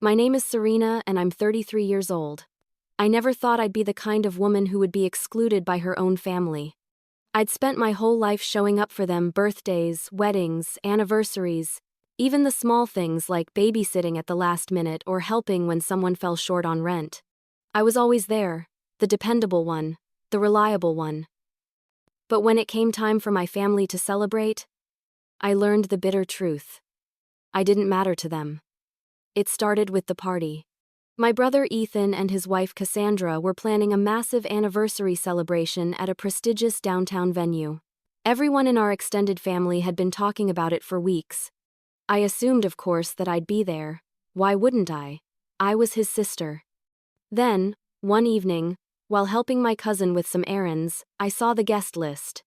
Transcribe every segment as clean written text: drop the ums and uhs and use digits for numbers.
My name is Serena and I'm 33 years old. I never thought I'd be the kind of woman who would be excluded by her own family. I'd spent my whole life showing up for them: birthdays, weddings, anniversaries, even the small things like babysitting at the last minute or helping when someone fell short on rent. I was always there, the dependable one, the reliable one. But when it came time for my family to celebrate, I learned the bitter truth. I didn't matter to them. It started with the party. My brother Ethan and his wife Cassandra were planning a massive anniversary celebration at a prestigious downtown venue. Everyone in our extended family had been talking about it for weeks. I assumed, of course, that I'd be there. Why wouldn't I? I was his sister. Then, one evening, while helping my cousin with some errands, I saw the guest list.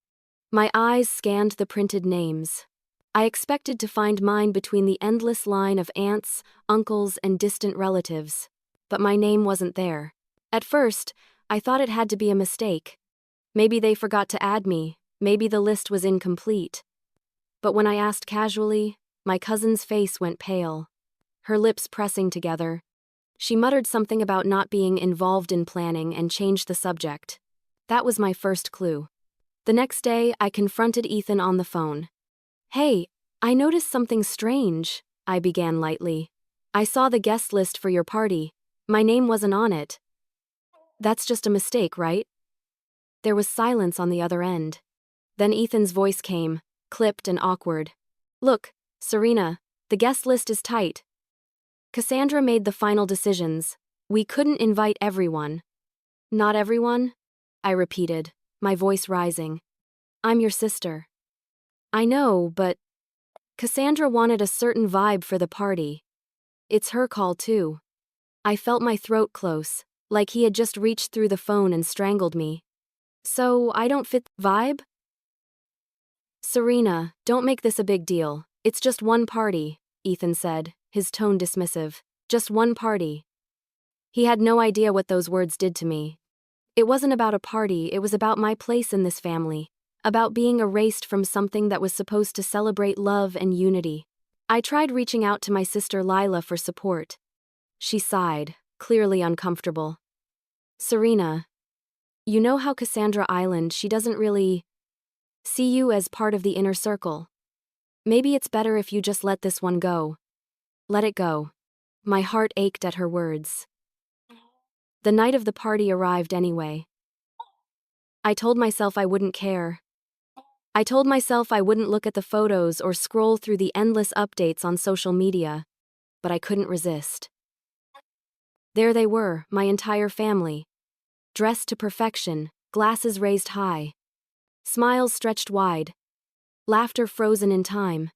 My eyes scanned the printed names. I expected to find mine between the endless line of aunts, uncles, and distant relatives. But my name wasn't there. At first, I thought it had to be a mistake. Maybe they forgot to add me, maybe the list was incomplete. But when I asked casually, my cousin's face went pale, her lips pressing together. She muttered something about not being involved in planning and changed the subject. That was my first clue. The next day, I confronted Ethan on the phone. "Hey, I noticed something strange," I began lightly. "I saw the guest list for your party. My name wasn't on it." "That's just a mistake, right?" There was silence on the other end. Then Ethan's voice came, clipped and awkward. "Look, Serena, the guest list is tight. Cassandra made the final decisions. We couldn't invite everyone." "Not everyone?" I repeated, my voice rising. "I'm your sister." "I know, but Cassandra wanted a certain vibe for the party. It's her call too." I felt my throat close, like he had just reached through the phone and strangled me. "So I don't fit the vibe?" "Serena, don't make this a big deal. It's just one party," Ethan said, his tone dismissive. "Just one party." He had no idea what those words did to me. It wasn't about a party, it was about my place in this family, about being erased from something that was supposed to celebrate love and unity. I tried reaching out to my sister Lila for support. She sighed, clearly uncomfortable. "Serena, you know how Cassandra Island, she doesn't really see you as part of the inner circle. Maybe it's better if you just let this one go. Let it go." My heart ached at her words. The night of the party arrived anyway. I told myself I wouldn't care. I told myself I wouldn't look at the photos or scroll through the endless updates on social media, but I couldn't resist. There they were, my entire family. Dressed to perfection, glasses raised high. Smiles stretched wide. Laughter frozen in time.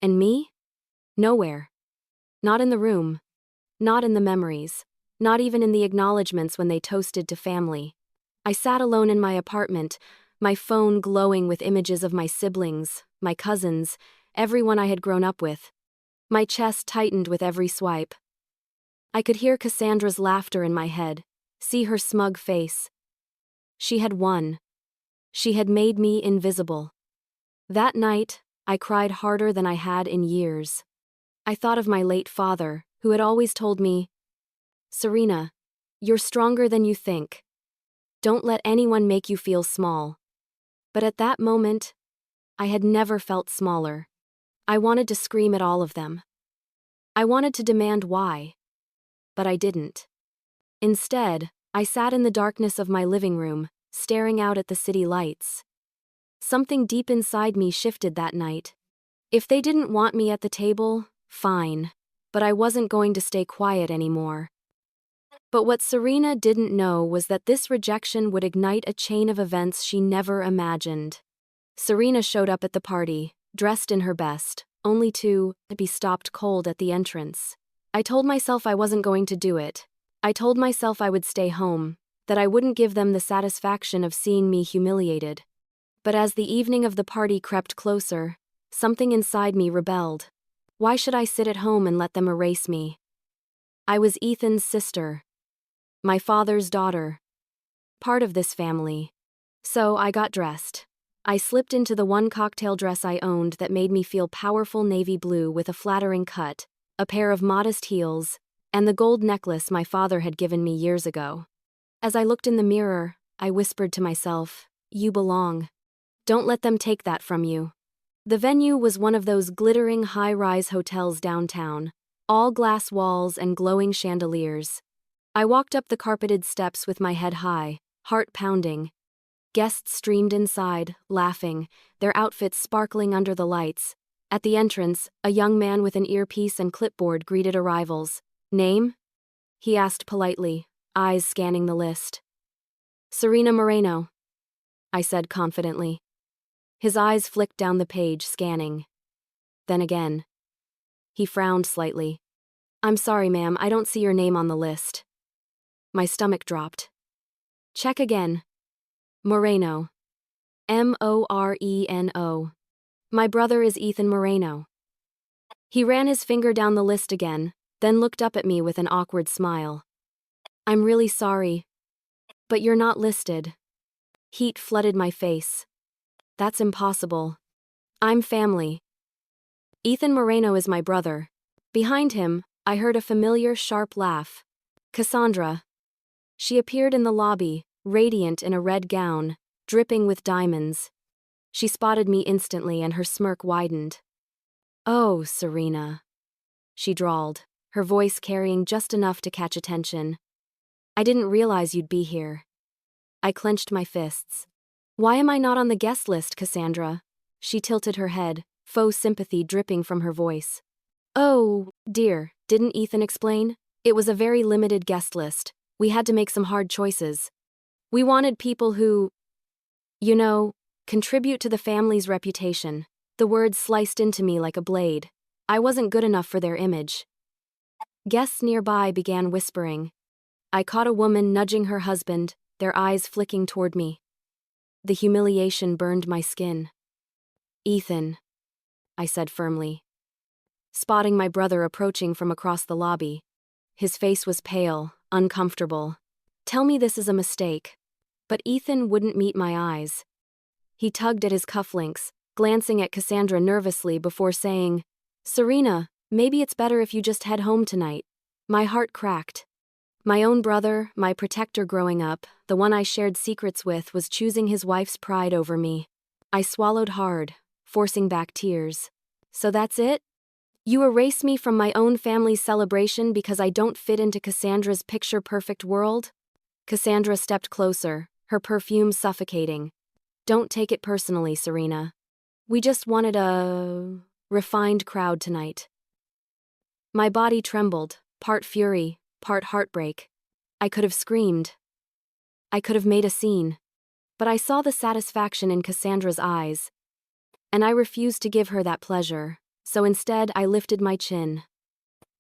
And me? Nowhere. Not in the room. Not in the memories. Not even in the acknowledgements when they toasted to family. I sat alone in my apartment, my phone glowing with images of my siblings, my cousins, everyone I had grown up with. My chest tightened with every swipe. I could hear Cassandra's laughter in my head, see her smug face. She had won. She had made me invisible. That night, I cried harder than I had in years. I thought of my late father, who had always told me, "Serena, you're stronger than you think. Don't let anyone make you feel small." But at that moment, I had never felt smaller. I wanted to scream at all of them. I wanted to demand why. But I didn't. Instead, I sat in the darkness of my living room, staring out at the city lights. Something deep inside me shifted that night. If they didn't want me at the table, fine. But I wasn't going to stay quiet anymore. But what Serena didn't know was that this rejection would ignite a chain of events she never imagined. Serena showed up at the party, dressed in her best, only to be stopped cold at the entrance. I told myself I wasn't going to do it. I told myself I would stay home, that I wouldn't give them the satisfaction of seeing me humiliated. But as the evening of the party crept closer, something inside me rebelled. Why should I sit at home and let them erase me? I was Ethan's sister. My father's daughter. Part of this family. So I got dressed. I slipped into the one cocktail dress I owned that made me feel powerful: navy blue with a flattering cut, a pair of modest heels, and the gold necklace my father had given me years ago. As I looked in the mirror, I whispered to myself, "You belong. Don't let them take that from you." The venue was one of those glittering high-rise hotels downtown, all glass walls and glowing chandeliers. I walked up the carpeted steps with my head high, heart pounding. Guests streamed inside, laughing, their outfits sparkling under the lights. At the entrance, a young man with an earpiece and clipboard greeted arrivals. "Name?" he asked politely, eyes scanning the list. "Serena Moreno," I said confidently. His eyes flicked down the page, scanning. Then again. He frowned slightly. "I'm sorry, ma'am, I don't see your name on the list." My stomach dropped. "Check again." "Moreno. Moreno. My brother is Ethan Moreno." He ran his finger down the list again, then looked up at me with an awkward smile. "I'm really sorry, but you're not listed." Heat flooded my face. "That's impossible. I'm family." "Ethan Moreno is my brother." Behind him, I heard a familiar, sharp laugh. "Cassandra." She appeared in the lobby, radiant in a red gown, dripping with diamonds. She spotted me instantly and her smirk widened. "Oh, Serena," she drawled, her voice carrying just enough to catch attention. "I didn't realize you'd be here." I clenched my fists. "Why am I not on the guest list, Cassandra?" She tilted her head, faux sympathy dripping from her voice. "Oh, dear, didn't Ethan explain? It was a very limited guest list. We had to make some hard choices. We wanted people who, you know, contribute to the family's reputation." The words sliced into me like a blade. I wasn't good enough for their image. Guests nearby began whispering. I caught a woman nudging her husband, their eyes flicking toward me. The humiliation burned my skin. "Ethan," I said firmly, spotting my brother approaching from across the lobby. His face was pale, uncomfortable. "Tell me this is a mistake." But Ethan wouldn't meet my eyes. He tugged at his cufflinks, glancing at Cassandra nervously before saying, "Serena, maybe it's better if you just head home tonight." My heart cracked. My own brother, my protector growing up, the one I shared secrets with, was choosing his wife's pride over me. I swallowed hard, forcing back tears. "So that's it? You erase me from my own family's celebration because I don't fit into Cassandra's picture-perfect world?" Cassandra stepped closer, her perfume suffocating. "Don't take it personally, Serena. We just wanted a refined crowd tonight." My body trembled, part fury, part heartbreak. I could have screamed. I could have made a scene. But I saw the satisfaction in Cassandra's eyes, and I refused to give her that pleasure, so instead I lifted my chin.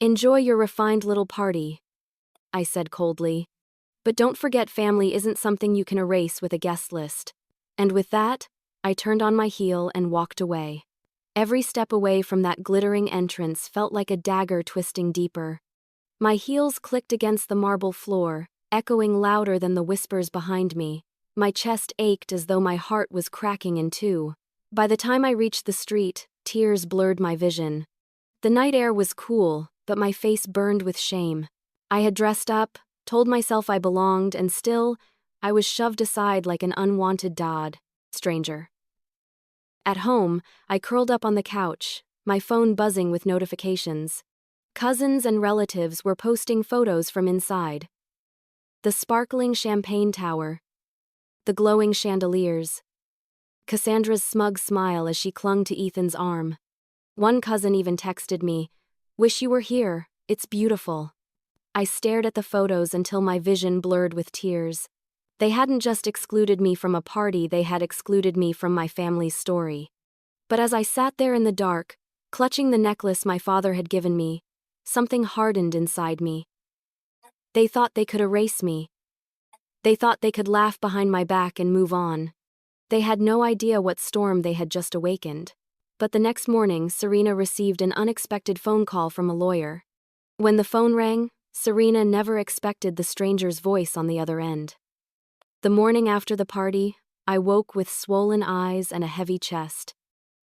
"Enjoy your refined little party," I said coldly. "But don't forget family isn't something you can erase with a guest list." And with that, I turned on my heel and walked away. Every step away from that glittering entrance felt like a dagger twisting deeper. My heels clicked against the marble floor, echoing louder than the whispers behind me. My chest ached as though my heart was cracking in two. By the time I reached the street, tears blurred my vision. The night air was cool, but my face burned with shame. I had dressed up, told myself I belonged, and still, I was shoved aside like an unwanted stranger. At home, I curled up on the couch, my phone buzzing with notifications. Cousins and relatives were posting photos from inside. The sparkling champagne tower. The glowing chandeliers. Cassandra's smug smile as she clung to Ethan's arm. One cousin even texted me, "Wish you were here, it's beautiful." I stared at the photos until my vision blurred with tears. They hadn't just excluded me from a party, they had excluded me from my family's story. But as I sat there in the dark, clutching the necklace my father had given me, something hardened inside me. They thought they could erase me. They thought they could laugh behind my back and move on. They had no idea what storm they had just awakened. But the next morning, Serena received an unexpected phone call from a lawyer. When the phone rang, Serena never expected the stranger's voice on the other end. The morning after the party, I woke with swollen eyes and a heavy chest.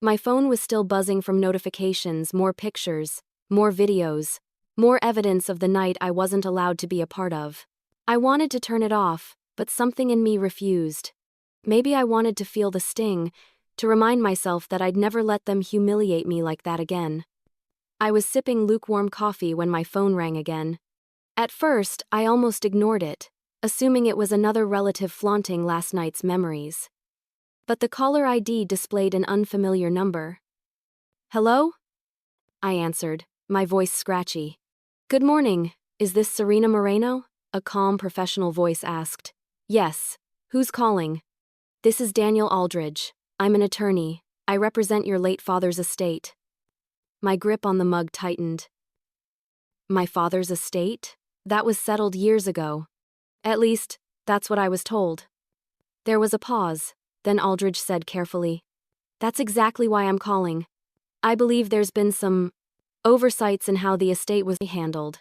My phone was still buzzing from notifications, more pictures, more videos, More evidence of the night I wasn't allowed to be a part of. I wanted to turn it off, but something in me refused. Maybe I wanted to feel the sting, to remind myself that I'd never let them humiliate me like that again. I was sipping lukewarm coffee when my phone rang again. At first, I almost ignored it, assuming it was another relative flaunting last night's memories. But the caller ID displayed an unfamiliar number. "Hello?" I answered, my voice scratchy. "Good morning, is this Serena Moreno?" A calm professional voice asked. "Yes. Who's calling?" "This is Daniel Aldridge. I'm an attorney. I represent your late father's estate." My grip on the mug tightened. My father's estate? That was settled years ago. At least, that's what I was told. There was a pause, then Aldridge said carefully, "That's exactly why I'm calling. I believe there's been some oversights in how the estate was handled,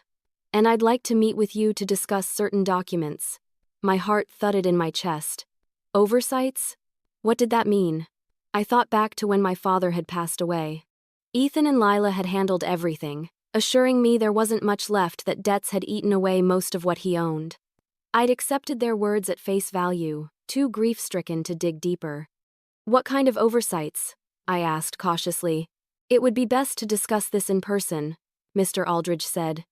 and I'd like to meet with you to discuss certain documents." My heart thudded in my chest. Oversights? What did that mean? I thought back to when my father had passed away. Ethan and Lila had handled everything, assuring me there wasn't much left, that debts had eaten away most of what he owned. I'd accepted their words at face value, too grief-stricken to dig deeper. "What kind of oversights?" I asked cautiously. "It would be best to discuss this in person," Mr. Aldridge said.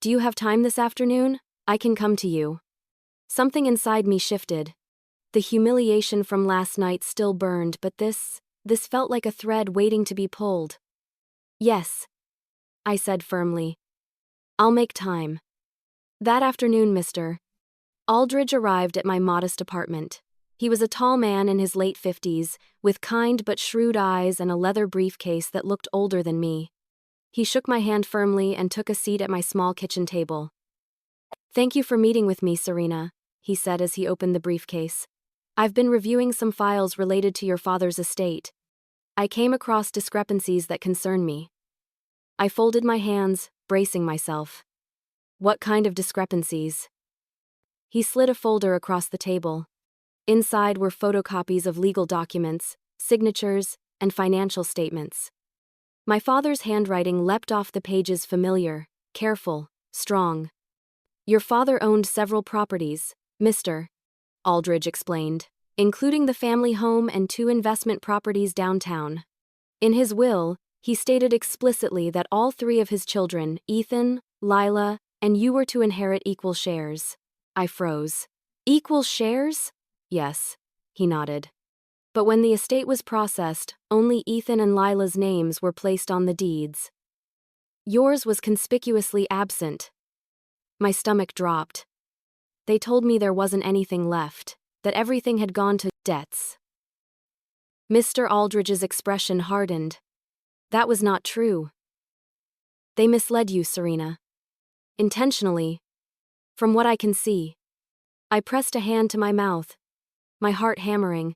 "Do you have time this afternoon? I can come to you." Something inside me shifted. The humiliation from last night still burned, but this felt like a thread waiting to be pulled. "Yes," I said firmly. "I'll make time." That afternoon, Mr. Aldridge arrived at my modest apartment. He was a tall man in his late 50s, with kind but shrewd eyes and a leather briefcase that looked older than me. He shook my hand firmly and took a seat at my small kitchen table. "Thank you for meeting with me, Serena," he said as he opened the briefcase. "I've been reviewing some files related to your father's estate. I came across discrepancies that concern me." I folded my hands, bracing myself. "What kind of discrepancies?" He slid a folder across the table. Inside were photocopies of legal documents, signatures, and financial statements. My father's handwriting leapt off the pages, familiar, careful, strong. "Your father owned several properties, Mr. Aldridge explained, including the family home and 2 investment properties downtown. In his will, he stated explicitly that all 3 of his children, Ethan, Lila, and you, were to inherit equal shares." I froze. "Equal shares?" "Yes," he nodded. "But when the estate was processed, only Ethan and Lila's names were placed on the deeds. Yours was conspicuously absent." My stomach dropped. They told me there wasn't anything left, that everything had gone to debts. Mr. Aldridge's expression hardened. "That was not true. They misled you, Serena. Intentionally. From what I can see." I pressed a hand to my mouth, my heart hammering.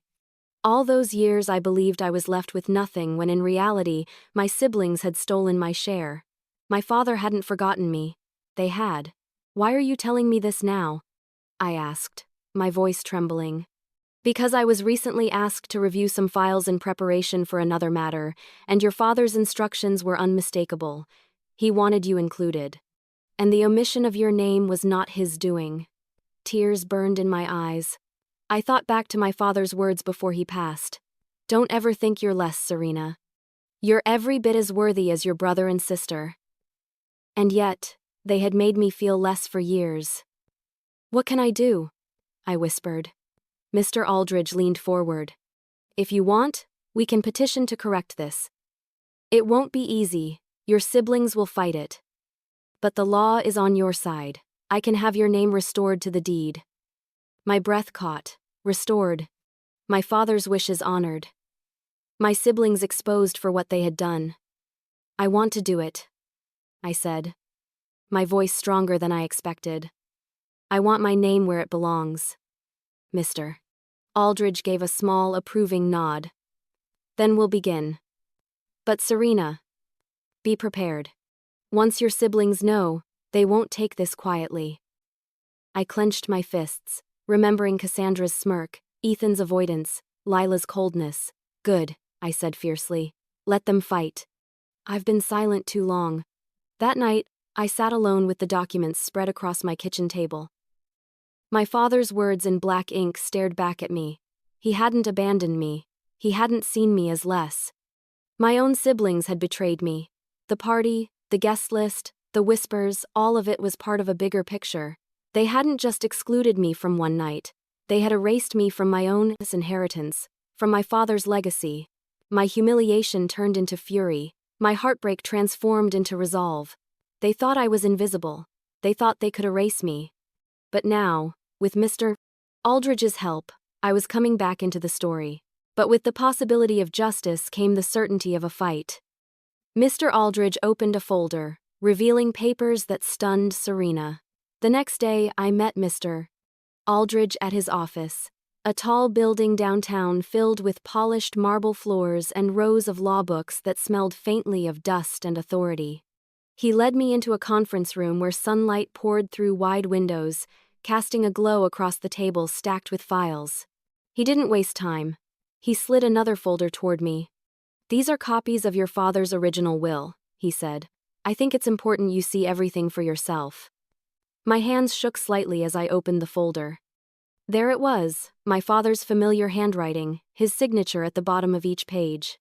All those years I believed I was left with nothing, when in reality, my siblings had stolen my share. My father hadn't forgotten me. They had. "Why are you telling me this now?" I asked, my voice trembling. "Because I was recently asked to review some files in preparation for another matter, and your father's instructions were unmistakable. He wanted you included. And the omission of your name was not his doing." Tears burned in my eyes. I thought back to my father's words before he passed. "Don't ever think you're less, Serena. You're every bit as worthy as your brother and sister." And yet, they had made me feel less for years. "What can I do?" I whispered. Mr. Aldridge leaned forward. "If you want, we can petition to correct this. It won't be easy. Your siblings will fight it. But the law is on your side. I can have your name restored to the deed." My breath caught. Restored. My father's wishes honored. My siblings exposed for what they had done. "I want to do it," I said, my voice stronger than I expected. "I want my name where it belongs." Mr. Aldridge gave a small, approving nod. "Then we'll begin. But Serena, be prepared. Once your siblings know, they won't take this quietly." I clenched my fists, remembering Cassandra's smirk, Ethan's avoidance, Lila's coldness. "Good," I said fiercely. "Let them fight. I've been silent too long." That night, I sat alone with the documents spread across my kitchen table. My father's words in black ink stared back at me. He hadn't abandoned me. He hadn't seen me as less. My own siblings had betrayed me. The party, the guest list, the whispers, all of it was part of a bigger picture. They hadn't just excluded me from one night. They had erased me from my own inheritance, from my father's legacy. My humiliation turned into fury. My heartbreak transformed into resolve. They thought I was invisible. They thought they could erase me. But now, with Mr. Aldridge's help, I was coming back into the story. But with the possibility of justice came the certainty of a fight. Mr. Aldridge opened a folder, revealing papers that stunned Serena. The next day, I met Mr. Aldridge at his office, a tall building downtown filled with polished marble floors and rows of law books that smelled faintly of dust and authority. He led me into a conference room where sunlight poured through wide windows, casting a glow across the table stacked with files. He didn't waste time. He slid another folder toward me. "These are copies of your father's original will," he said. "I think it's important you see everything for yourself." My hands shook slightly as I opened the folder. There it was, my father's familiar handwriting, his signature at the bottom of each page.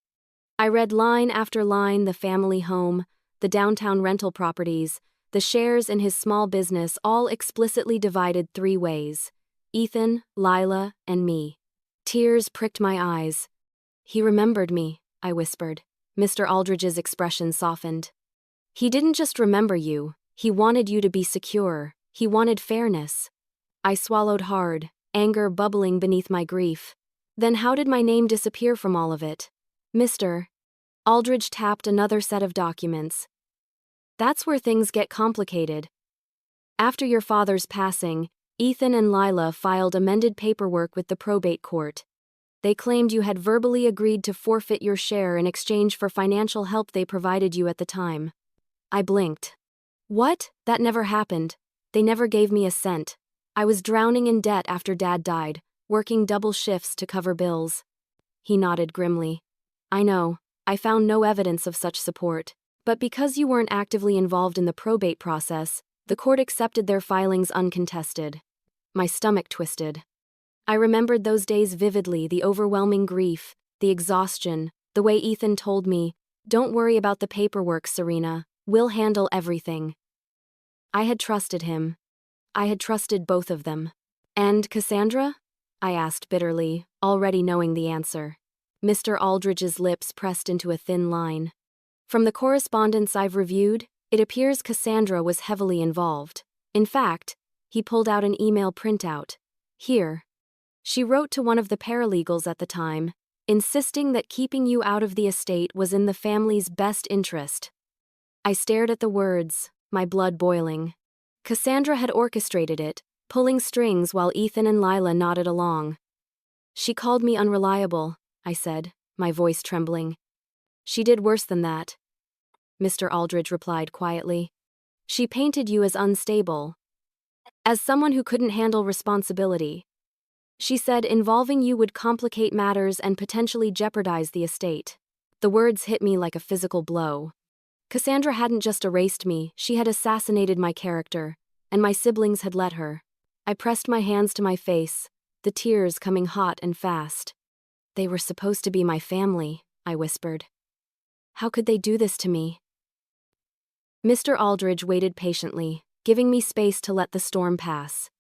I read line after line: the family home, the downtown rental properties, the shares in his small business, all explicitly divided 3 ways: Ethan, Lila, and me. Tears pricked my eyes. "He remembered me," I whispered. Mr. Aldridge's expression softened. "He didn't just remember you, he wanted you to be secure. He wanted fairness." I swallowed hard, anger bubbling beneath my grief. Then how did my name disappear from all of it? Mr. Aldridge tapped another set of documents. "That's where things get complicated. After your father's passing, Ethan and Lila filed amended paperwork with the probate court. They claimed you had verbally agreed to forfeit your share in exchange for financial help they provided you at the time." I blinked. "What? That never happened. They never gave me a cent. I was drowning in debt after Dad died, working double shifts to cover bills." He nodded grimly. "I know. I found no evidence of such support. But because you weren't actively involved in the probate process, the court accepted their filings uncontested." My stomach twisted. I remembered those days vividly: the overwhelming grief, the exhaustion, the way Ethan told me, "Don't worry about the paperwork, Serena. We'll handle everything." I had trusted him. I had trusted both of them. "And Cassandra?" I asked bitterly, already knowing the answer. Mr. Aldridge's lips pressed into a thin line. "From the correspondence I've reviewed, it appears Cassandra was heavily involved. In fact," he pulled out an email printout. "Here. She wrote to one of the paralegals at the time, insisting that keeping you out of the estate was in the family's best interest." I stared at the words, my blood boiling. Cassandra had orchestrated it, pulling strings while Ethan and Lila nodded along. "She called me unreliable," I said, my voice trembling. "She did worse than that," Mr. Aldridge replied quietly. "She painted you as unstable, as someone who couldn't handle responsibility. She said involving you would complicate matters and potentially jeopardize the estate." The words hit me like a physical blow. Cassandra hadn't just erased me, she had assassinated my character, and my siblings had let her. I pressed my hands to my face, the tears coming hot and fast. "They were supposed to be my family," I whispered. "How could they do this to me?" Mr. Aldridge waited patiently, giving me space to let the storm pass.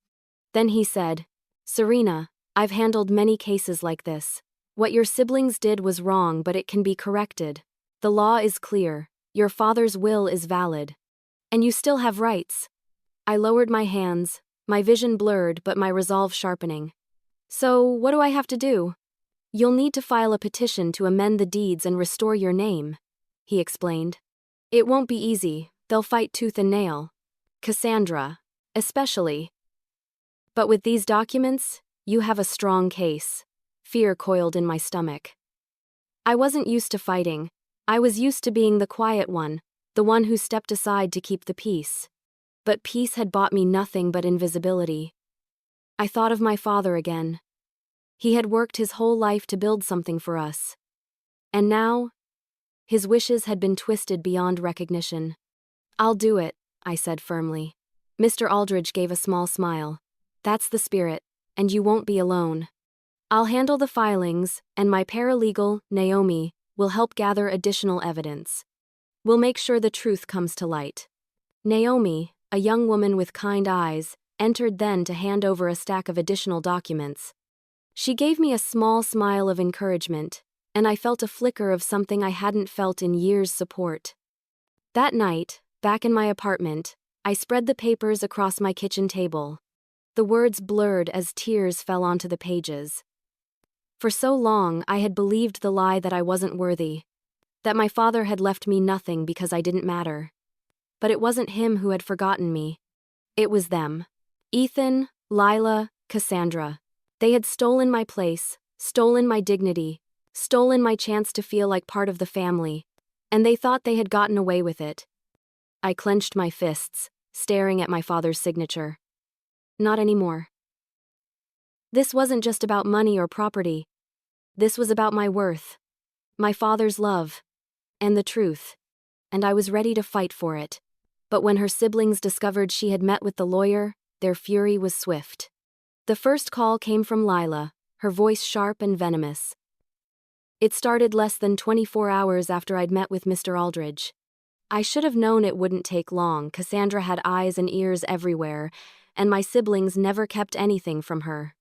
Then he said, "Serena, I've handled many cases like this. What your siblings did was wrong, but it can be corrected. The law is clear. Your father's will is valid. And you still have rights." I lowered my hands, my vision blurred but my resolve sharpening. "So, what do I have to do?" "You'll need to file a petition to amend the deeds and restore your name," he explained. "It won't be easy. They'll fight tooth and nail. Cassandra, especially. But with these documents, you have a strong case." Fear coiled in my stomach. I wasn't used to fighting. I was used to being the quiet one, the one who stepped aside to keep the peace. But peace had bought me nothing but invisibility. I thought of my father again. He had worked his whole life to build something for us. And now, his wishes had been twisted beyond recognition. "I'll do it," I said firmly. Mr. Aldridge gave a small smile. That's the spirit, and you won't be alone. I'll handle the filings, and my paralegal, Naomi, will help gather additional evidence. We'll make sure the truth comes to light. Naomi, a young woman with kind eyes, entered then to hand over a stack of additional documents. She gave me a small smile of encouragement, and I felt a flicker of something I hadn't felt in years: support. That night, back in my apartment, I spread the papers across my kitchen table. The words blurred as tears fell onto the pages. For so long, I had believed the lie that I wasn't worthy, that my father had left me nothing because I didn't matter. But it wasn't him who had forgotten me. It was them. Ethan, Lila, Cassandra. They had stolen my place, stolen my dignity, stolen my chance to feel like part of the family, and they thought they had gotten away with it. I clenched my fists, staring at my father's signature. Not anymore. This wasn't just about money or property. This was about my worth, my father's love, and the truth. And I was ready to fight for it. But when her siblings discovered she had met with the lawyer, their fury was swift. The first call came from Lila, her voice sharp and venomous. It started less than 24 hours after I'd met with Mr. Aldridge. I should have known it wouldn't take long. Cassandra had eyes and ears everywhere, and my siblings never kept anything from her.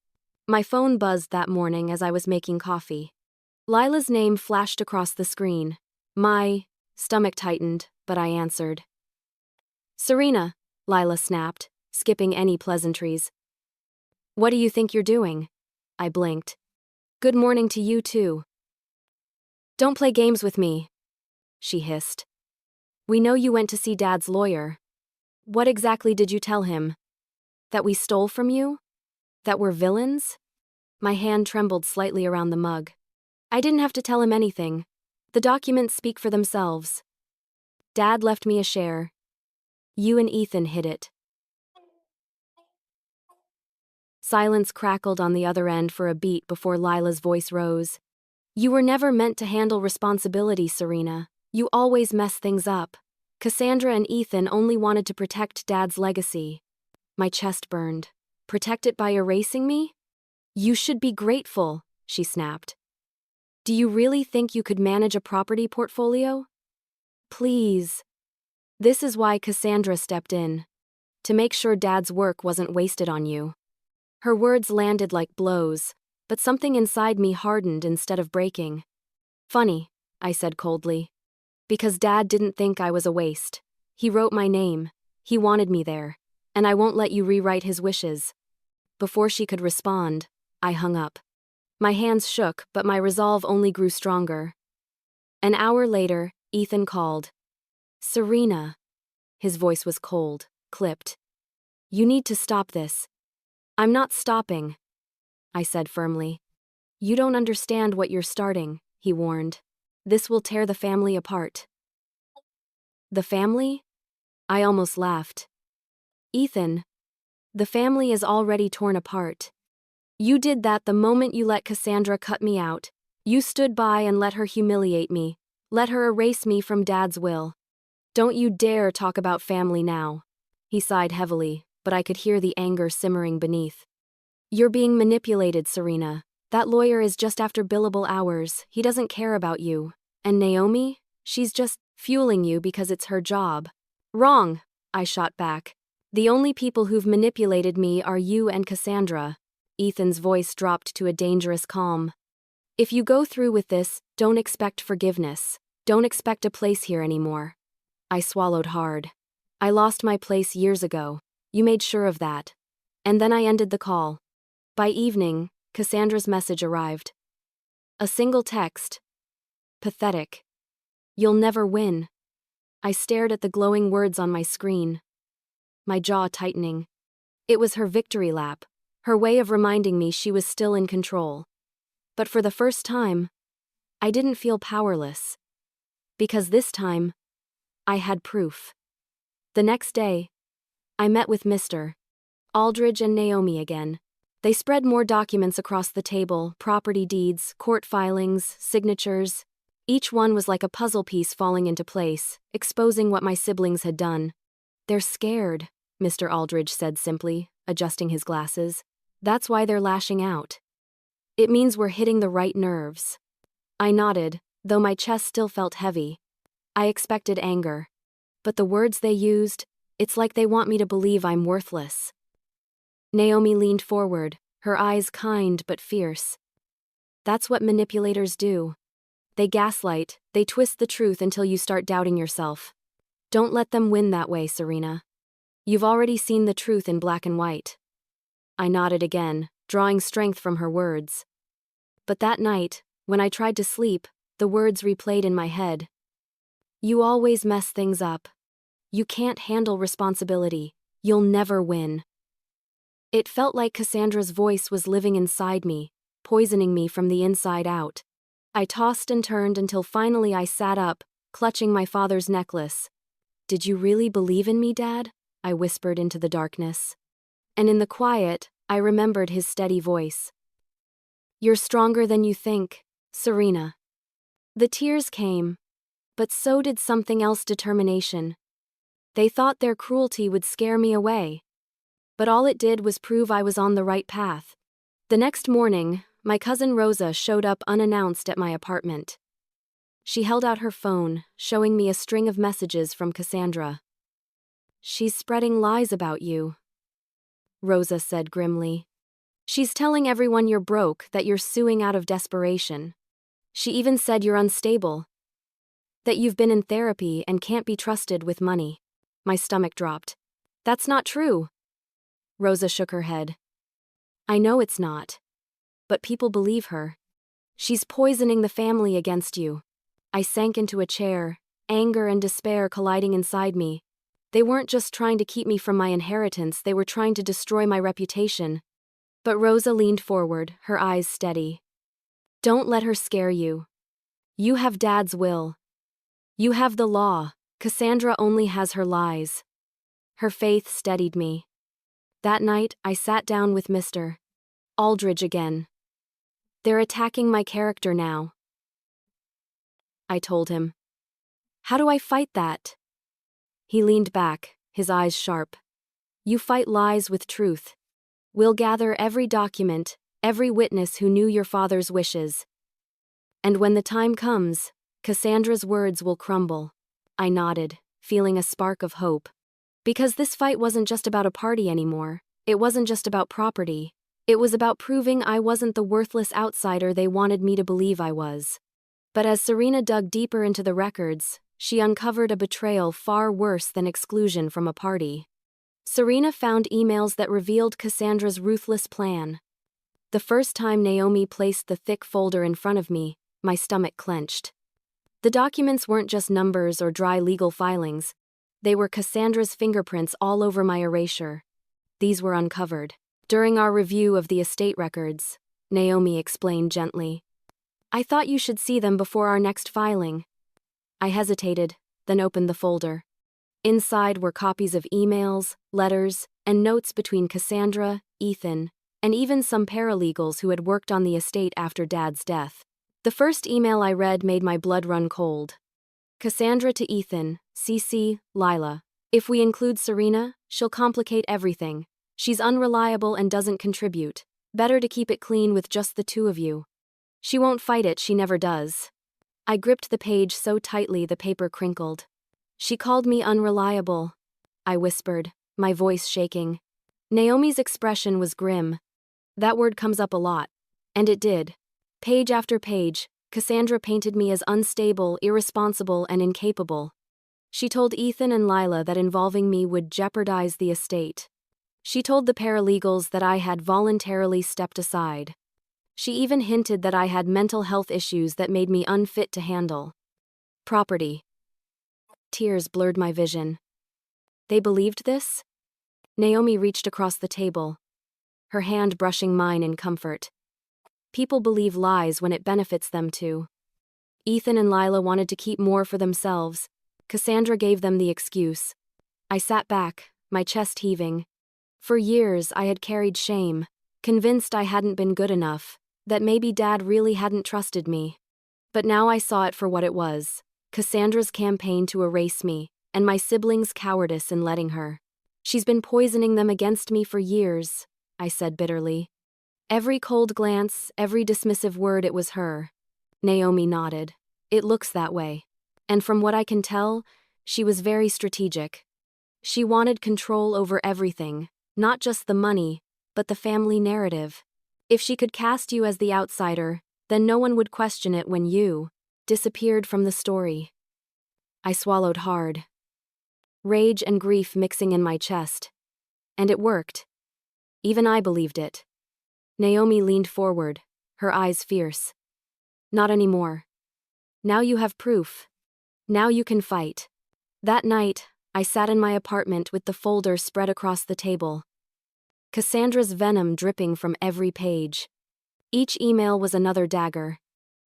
My phone buzzed that morning as I was making coffee. Lila's name flashed across the screen. My stomach tightened, but I answered. Serena, Lila snapped, skipping any pleasantries. What do you think you're doing? I blinked. Good morning to you too. Don't play games with me, she hissed. We know you went to see Dad's lawyer. What exactly did you tell him? That we stole from you? That we're villains? My hand trembled slightly around the mug. I didn't have to tell him anything. The documents speak for themselves. Dad left me a share. You and Ethan hid it. Silence crackled on the other end for a beat before Lila's voice rose. You were never meant to handle responsibility, Serena. You always mess things up. Cassandra and Ethan only wanted to protect Dad's legacy. My chest burned. Protect it by erasing me? You should be grateful, she snapped. Do you really think you could manage a property portfolio? Please. This is why Cassandra stepped in. To make sure Dad's work wasn't wasted on you. Her words landed like blows, but something inside me hardened instead of breaking. Funny, I said coldly. Because Dad didn't think I was a waste. He wrote my name. He wanted me there. And I won't let you rewrite his wishes. Before she could respond, I hung up. My hands shook, but my resolve only grew stronger. An hour later, Ethan called. Serena. His voice was cold, clipped. You need to stop this. I'm not stopping, I said firmly. You don't understand what you're starting, he warned. This will tear the family apart. The family? I almost laughed. Ethan, the family is already torn apart. You did that the moment you let Cassandra cut me out. You stood by and let her humiliate me, let her erase me from Dad's will. Don't you dare talk about family now. He sighed heavily, but I could hear the anger simmering beneath. You're being manipulated, Serena. That lawyer is just after billable hours. He doesn't care about you. And Naomi? She's just fueling you because it's her job. Wrong, I shot back. The only people who've manipulated me are you and Cassandra. Ethan's voice dropped to a dangerous calm. If you go through with this, don't expect forgiveness. Don't expect a place here anymore. I swallowed hard. I lost my place years ago. You made sure of that. And then I ended the call. By evening, Cassandra's message arrived. A single text. Pathetic. You'll never win. I stared at the glowing words on my screen. My jaw tightening. It was her victory lap, her way of reminding me she was still in control. But for the first time, I didn't feel powerless. Because this time, I had proof. The next day, I met with Mr. Aldridge and Naomi again. They spread more documents across the table, property deeds, court filings, signatures. Each one was like a puzzle piece falling into place, exposing what my siblings had done. They're scared, Mr. Aldridge said simply, adjusting his glasses. That's why they're lashing out. It means we're hitting the right nerves. I nodded, though my chest still felt heavy. I expected anger. But the words they used, it's like they want me to believe I'm worthless. Naomi leaned forward, her eyes kind but fierce. That's what manipulators do. They gaslight, they twist the truth until you start doubting yourself. Don't let them win that way, Serena. You've already seen the truth in black and white. I nodded again, drawing strength from her words. But that night, when I tried to sleep, the words replayed in my head. You always mess things up. You can't handle responsibility. You'll never win. It felt like Cassandra's voice was living inside me, poisoning me from the inside out. I tossed and turned until finally I sat up, clutching my father's necklace. Did you really believe in me, Dad? I whispered into the darkness. And in the quiet, I remembered his steady voice. You're stronger than you think, Serena. The tears came, but so did something else, determination. They thought their cruelty would scare me away. But all it did was prove I was on the right path. The next morning, my cousin Rosa showed up unannounced at my apartment. She held out her phone, showing me a string of messages from Cassandra. She's spreading lies about you, Rosa said grimly. She's telling everyone you're broke, that you're suing out of desperation. She even said you're unstable, that you've been in therapy and can't be trusted with money. My stomach dropped. That's not true. Rosa shook her head. I know it's not. But people believe her. She's poisoning the family against you. I sank into a chair, anger and despair colliding inside me. They weren't just trying to keep me from my inheritance, they were trying to destroy my reputation. But Rosa leaned forward, her eyes steady. Don't let her scare you. You have Dad's will. You have the law. Cassandra only has her lies. Her faith steadied me. That night, I sat down with Mr. Aldridge again. They're attacking my character now, I told him. How do I fight that? He leaned back, his eyes sharp. You fight lies with truth. We'll gather every document, every witness who knew your father's wishes. And when the time comes, Cassandra's words will crumble. I nodded, feeling a spark of hope. Because this fight wasn't just about a party anymore. It wasn't just about property. It was about proving I wasn't the worthless outsider they wanted me to believe I was. But as Serena dug deeper into the records, she uncovered a betrayal far worse than exclusion from a party. Serena found emails that revealed Cassandra's ruthless plan. The first time Naomi placed the thick folder in front of me, my stomach clenched. The documents weren't just numbers or dry legal filings. They were Cassandra's fingerprints all over my erasure. These were uncovered during our review of the estate records, Naomi explained gently. I thought you should see them before our next filing. I hesitated, then opened the folder. Inside were copies of emails, letters, and notes between Cassandra, Ethan, and even some paralegals who had worked on the estate after Dad's death. The first email I read made my blood run cold. Cassandra to Ethan, CC, Lila. If we include Serena, she'll complicate everything. She's unreliable and doesn't contribute. Better to keep it clean with just the two of you. She won't fight it, she never does. I gripped the page so tightly the paper crinkled. She called me unreliable, I whispered, my voice shaking. Naomi's expression was grim. That word comes up a lot. And it did. Page after page, Cassandra painted me as unstable, irresponsible, and incapable. She told Ethan and Lila that involving me would jeopardize the estate. She told the paralegals that I had voluntarily stepped aside. She even hinted that I had mental health issues that made me unfit to handle property. Tears blurred my vision. They believed this? Naomi reached across the table, her hand brushing mine in comfort. People believe lies when it benefits them to. Ethan and Lila wanted to keep more for themselves. Cassandra gave them the excuse. I sat back, my chest heaving. For years I had carried shame, convinced I hadn't been good enough, that maybe Dad really hadn't trusted me. But now I saw it for what it was. Cassandra's campaign to erase me, and my siblings' cowardice in letting her. She's been poisoning them against me for years, I said bitterly. Every cold glance, every dismissive word, it was her. Naomi nodded. It looks that way. And from what I can tell, she was very strategic. She wanted control over everything, not just the money, but the family narrative. If she could cast you as the outsider, then no one would question it when you disappeared from the story. I swallowed hard. Rage and grief mixing in my chest. And it worked. Even I believed it. Naomi leaned forward, her eyes fierce. Not anymore. Now you have proof. Now you can fight. That night, I sat in my apartment with the folder spread across the table. Cassandra's venom dripping from every page. Each email was another dagger.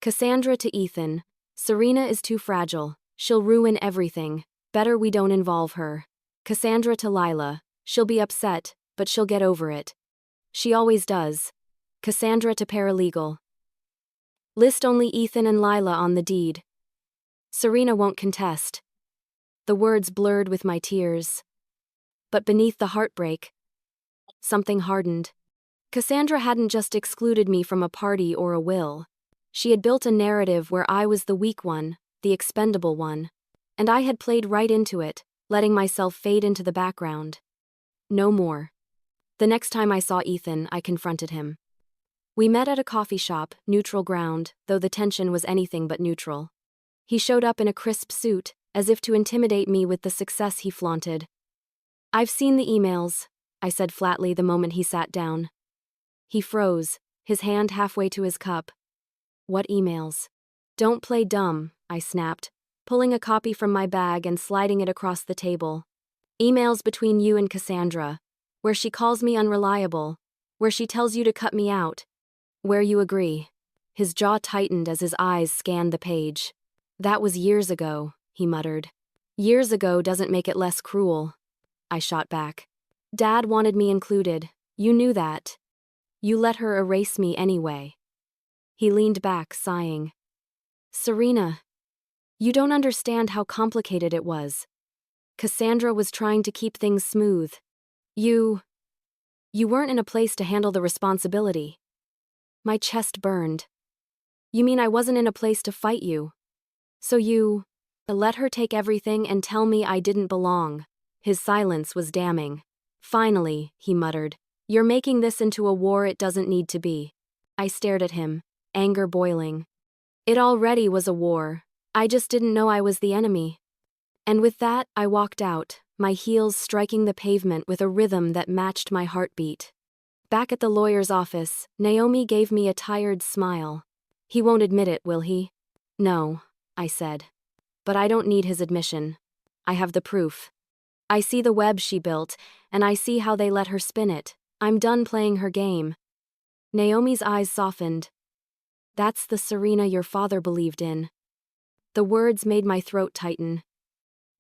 Cassandra to Ethan, Serena is too fragile. She'll ruin everything. Better we don't involve her. Cassandra to Lila, she'll be upset, but she'll get over it. She always does. Cassandra to paralegal. List only Ethan and Lila on the deed. Serena won't contest. The words blurred with my tears. But beneath the heartbreak, something hardened. Cassandra hadn't just excluded me from a party or a will. She had built a narrative where I was the weak one, the expendable one. And I had played right into it, letting myself fade into the background. No more. The next time I saw Ethan, I confronted him. We met at a coffee shop, neutral ground, though the tension was anything but neutral. He showed up in a crisp suit, as if to intimidate me with the success he flaunted. I've seen the emails, I said flatly the moment he sat down. He froze, his hand halfway to his cup. What emails? Don't play dumb, I snapped, pulling a copy from my bag and sliding it across the table. Emails between you and Cassandra, where she calls me unreliable, where she tells you to cut me out, where you agree. His jaw tightened as his eyes scanned the page. That was years ago, he muttered. Years ago doesn't make it less cruel. I shot back. Dad wanted me included. You knew that. You let her erase me anyway. He leaned back, sighing. Serena, you don't understand how complicated it was. Cassandra was trying to keep things smooth. You weren't in a place to handle the responsibility. My chest burned. You mean I wasn't in a place to fight you? So you let her take everything and tell me I didn't belong. His silence was damning. Finally, he muttered, you're making this into a war it doesn't need to be. I stared at him, anger boiling. It already was a war. I just didn't know I was the enemy. And with that, I walked out, my heels striking the pavement with a rhythm that matched my heartbeat. Back at the lawyer's office, Naomi gave me a tired smile. He won't admit it, will he? No, I said. But I don't need his admission. I have the proof. I see the web she built, and I see how they let her spin it. I'm done playing her game. Naomi's eyes softened. That's the Serena your father believed in. The words made my throat tighten.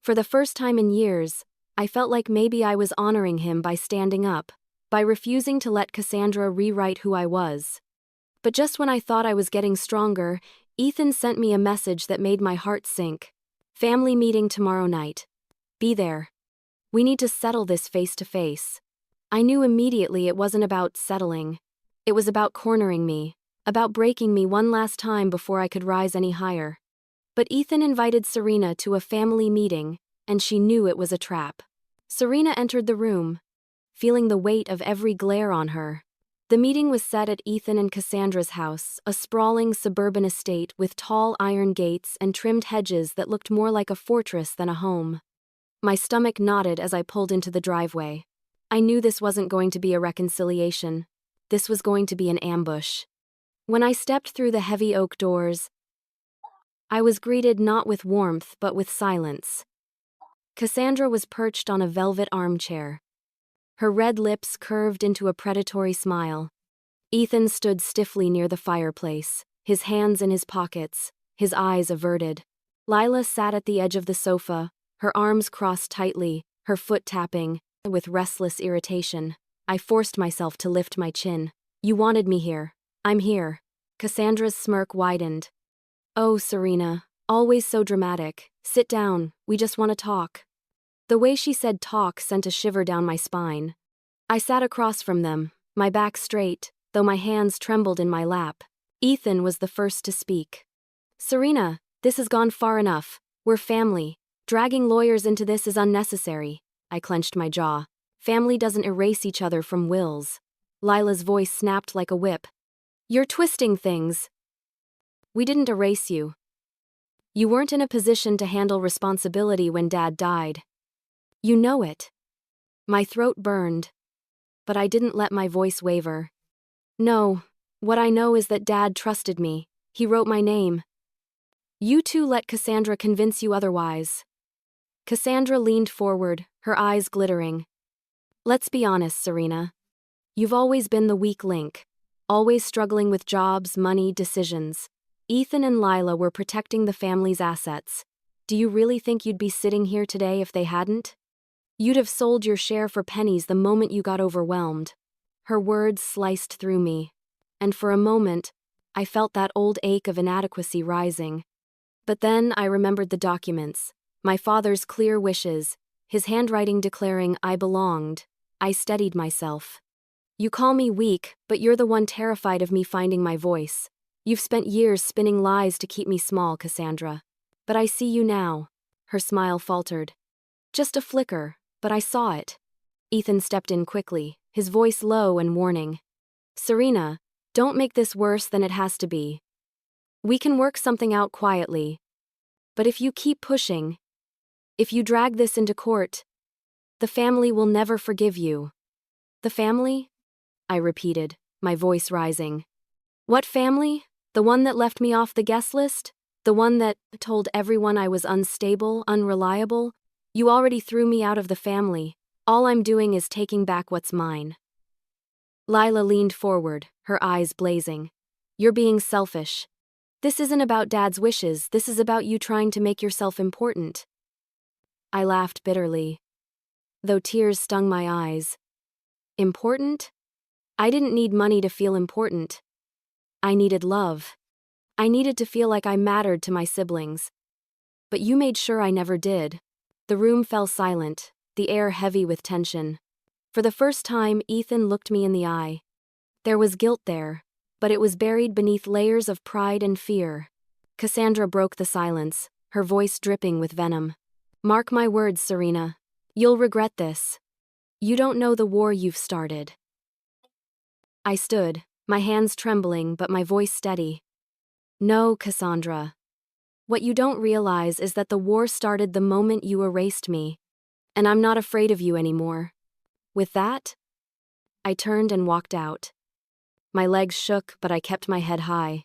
For the first time in years, I felt like maybe I was honoring him by standing up, by refusing to let Cassandra rewrite who I was. But just when I thought I was getting stronger, Ethan sent me a message that made my heart sink. Family meeting tomorrow night. Be there. We need to settle this face to face. I knew immediately it wasn't about settling. It was about cornering me, about breaking me one last time before I could rise any higher. But Ethan invited Serena to a family meeting, and she knew it was a trap. Serena entered the room, feeling the weight of every glare on her. The meeting was set at Ethan and Cassandra's house, a sprawling suburban estate with tall iron gates and trimmed hedges that looked more like a fortress than a home. My stomach knotted as I pulled into the driveway. I knew this wasn't going to be a reconciliation. This was going to be an ambush. When I stepped through the heavy oak doors, I was greeted not with warmth but with silence. Cassandra was perched on a velvet armchair. Her red lips curved into a predatory smile. Ethan stood stiffly near the fireplace, his hands in his pockets, his eyes averted. Lila sat at the edge of the sofa, her arms crossed tightly, her foot tapping, with restless irritation. I forced myself to lift my chin. You wanted me here. I'm here. Cassandra's smirk widened. Oh, Serena, always so dramatic. Sit down, we just want to talk. The way she said talk sent a shiver down my spine. I sat across from them, my back straight, though my hands trembled in my lap. Ethan was the first to speak. Serena, this has gone far enough. We're family. Dragging lawyers into this is unnecessary. I clenched my jaw. Family doesn't erase each other from wills. Lila's voice snapped like a whip. You're twisting things. We didn't erase you. You weren't in a position to handle responsibility when Dad died. You know it. My throat burned. But I didn't let my voice waver. No, what I know is that Dad trusted me. He wrote my name. You two let Cassandra convince you otherwise. Cassandra leaned forward, her eyes glittering. Let's be honest, Serena. You've always been the weak link. Always struggling with jobs, money, decisions. Ethan and Lila were protecting the family's assets. Do you really think you'd be sitting here today if they hadn't? You'd have sold your share for pennies the moment you got overwhelmed. Her words sliced through me. And for a moment, I felt that old ache of inadequacy rising. But then I remembered the documents. My father's clear wishes, his handwriting declaring I belonged. I steadied myself. You call me weak, but you're the one terrified of me finding my voice. You've spent years spinning lies to keep me small, Cassandra. But I see you now. Her smile faltered. Just a flicker, but I saw it. Ethan stepped in quickly, his voice low and warning. Serena, don't make this worse than it has to be. We can work something out quietly. But if you keep pushing, if you drag this into court, the family will never forgive you. The family? I repeated, my voice rising. What family? The one that left me off the guest list? The one that told everyone I was unstable, unreliable? You already threw me out of the family. All I'm doing is taking back what's mine. Lila leaned forward, her eyes blazing. You're being selfish. This isn't about Dad's wishes, this is about you trying to make yourself important. I laughed bitterly, though tears stung my eyes. Important? I didn't need money to feel important. I needed love. I needed to feel like I mattered to my siblings. But you made sure I never did. The room fell silent, the air heavy with tension. For the first time, Ethan looked me in the eye. There was guilt there, but it was buried beneath layers of pride and fear. Cassandra broke the silence, her voice dripping with venom. Mark my words, Serena. You'll regret this. You don't know the war you've started. I stood, my hands trembling but my voice steady. No, Cassandra. What you don't realize is that the war started the moment you erased me. And I'm not afraid of you anymore. With that, I turned and walked out. My legs shook, but I kept my head high.